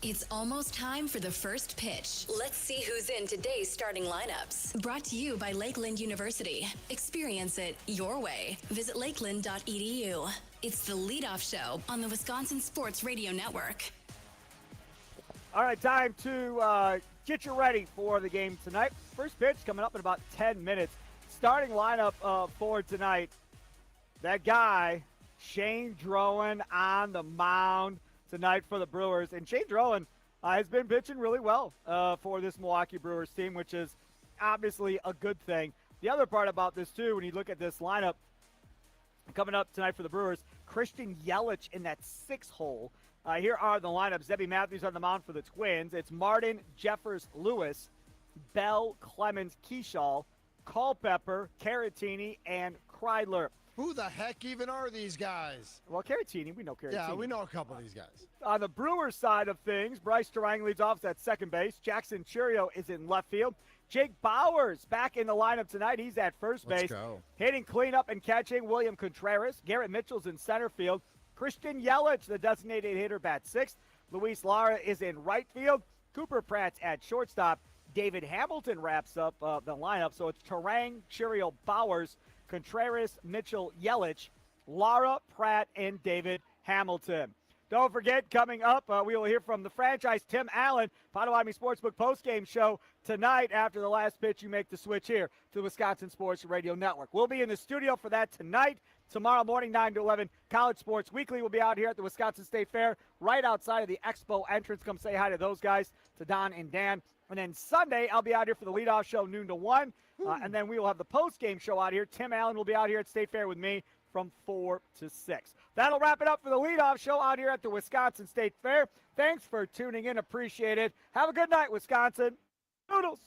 It's almost time for the first pitch. Let's see who's in today's starting lineups. Brought to you by Lakeland University. Experience it your way. Visit lakeland.edu. It's the leadoff show on the Wisconsin Sports Radio Network. All right, time to get you ready for the game tonight. First pitch coming up in about 10 minutes. Starting lineup for tonight, that guy, Shane Drowan, on the mound tonight for the Brewers. And Shane Drowan has been pitching really well for this Milwaukee Brewers team, which is obviously a good thing. The other part about this, too, when you look at this lineup coming up tonight for the Brewers, Christian Yelich in that 6-hole. Here are the lineups. Zebby Matthews on the mound for the Twins. It's Martin, Jeffers, Lewis, Bell, Clemens, Keyshaw, Culpepper, Caratini, and Kreidler. Who the heck even are these guys? Well, Caratini, we know Caratini. Yeah, we know a couple of these guys. On the Brewers side of things, Bryce Terang leads off at second base. Jackson Churio is in left field. Jake Bowers back in the lineup tonight. He's at first base. Let's go. Hitting cleanup and catching, William Contreras. Garrett Mitchell's in center field. Christian Yelich, the designated hitter, bats sixth. Luis Lara is in right field. Cooper Pratt's at shortstop. David Hamilton wraps up the lineup. So it's Terang, Churio, Bowers, Contreras, Mitchell, Yelich, Lara, Pratt, and David Hamilton. Don't forget, coming up, we will hear from the franchise, Tim Allen, Potawatomi Sportsbook postgame show tonight after the last pitch. You make the switch here to the Wisconsin Sports Radio Network. We'll be in the studio for that tonight. Tomorrow morning, 9 to 11, College Sports Weekly will be out here at the Wisconsin State Fair, right outside of the Expo entrance. Come say hi to those guys, to Don and Dan. And then Sunday, I'll be out here for the leadoff show, noon to 1. And then we will have the post-game show out here. Tim Allen will be out here at State Fair with me from 4 to 6. That'll wrap it up for the leadoff show out here at the Wisconsin State Fair. Thanks for tuning in. Appreciate it. Have a good night, Wisconsin. Noodles.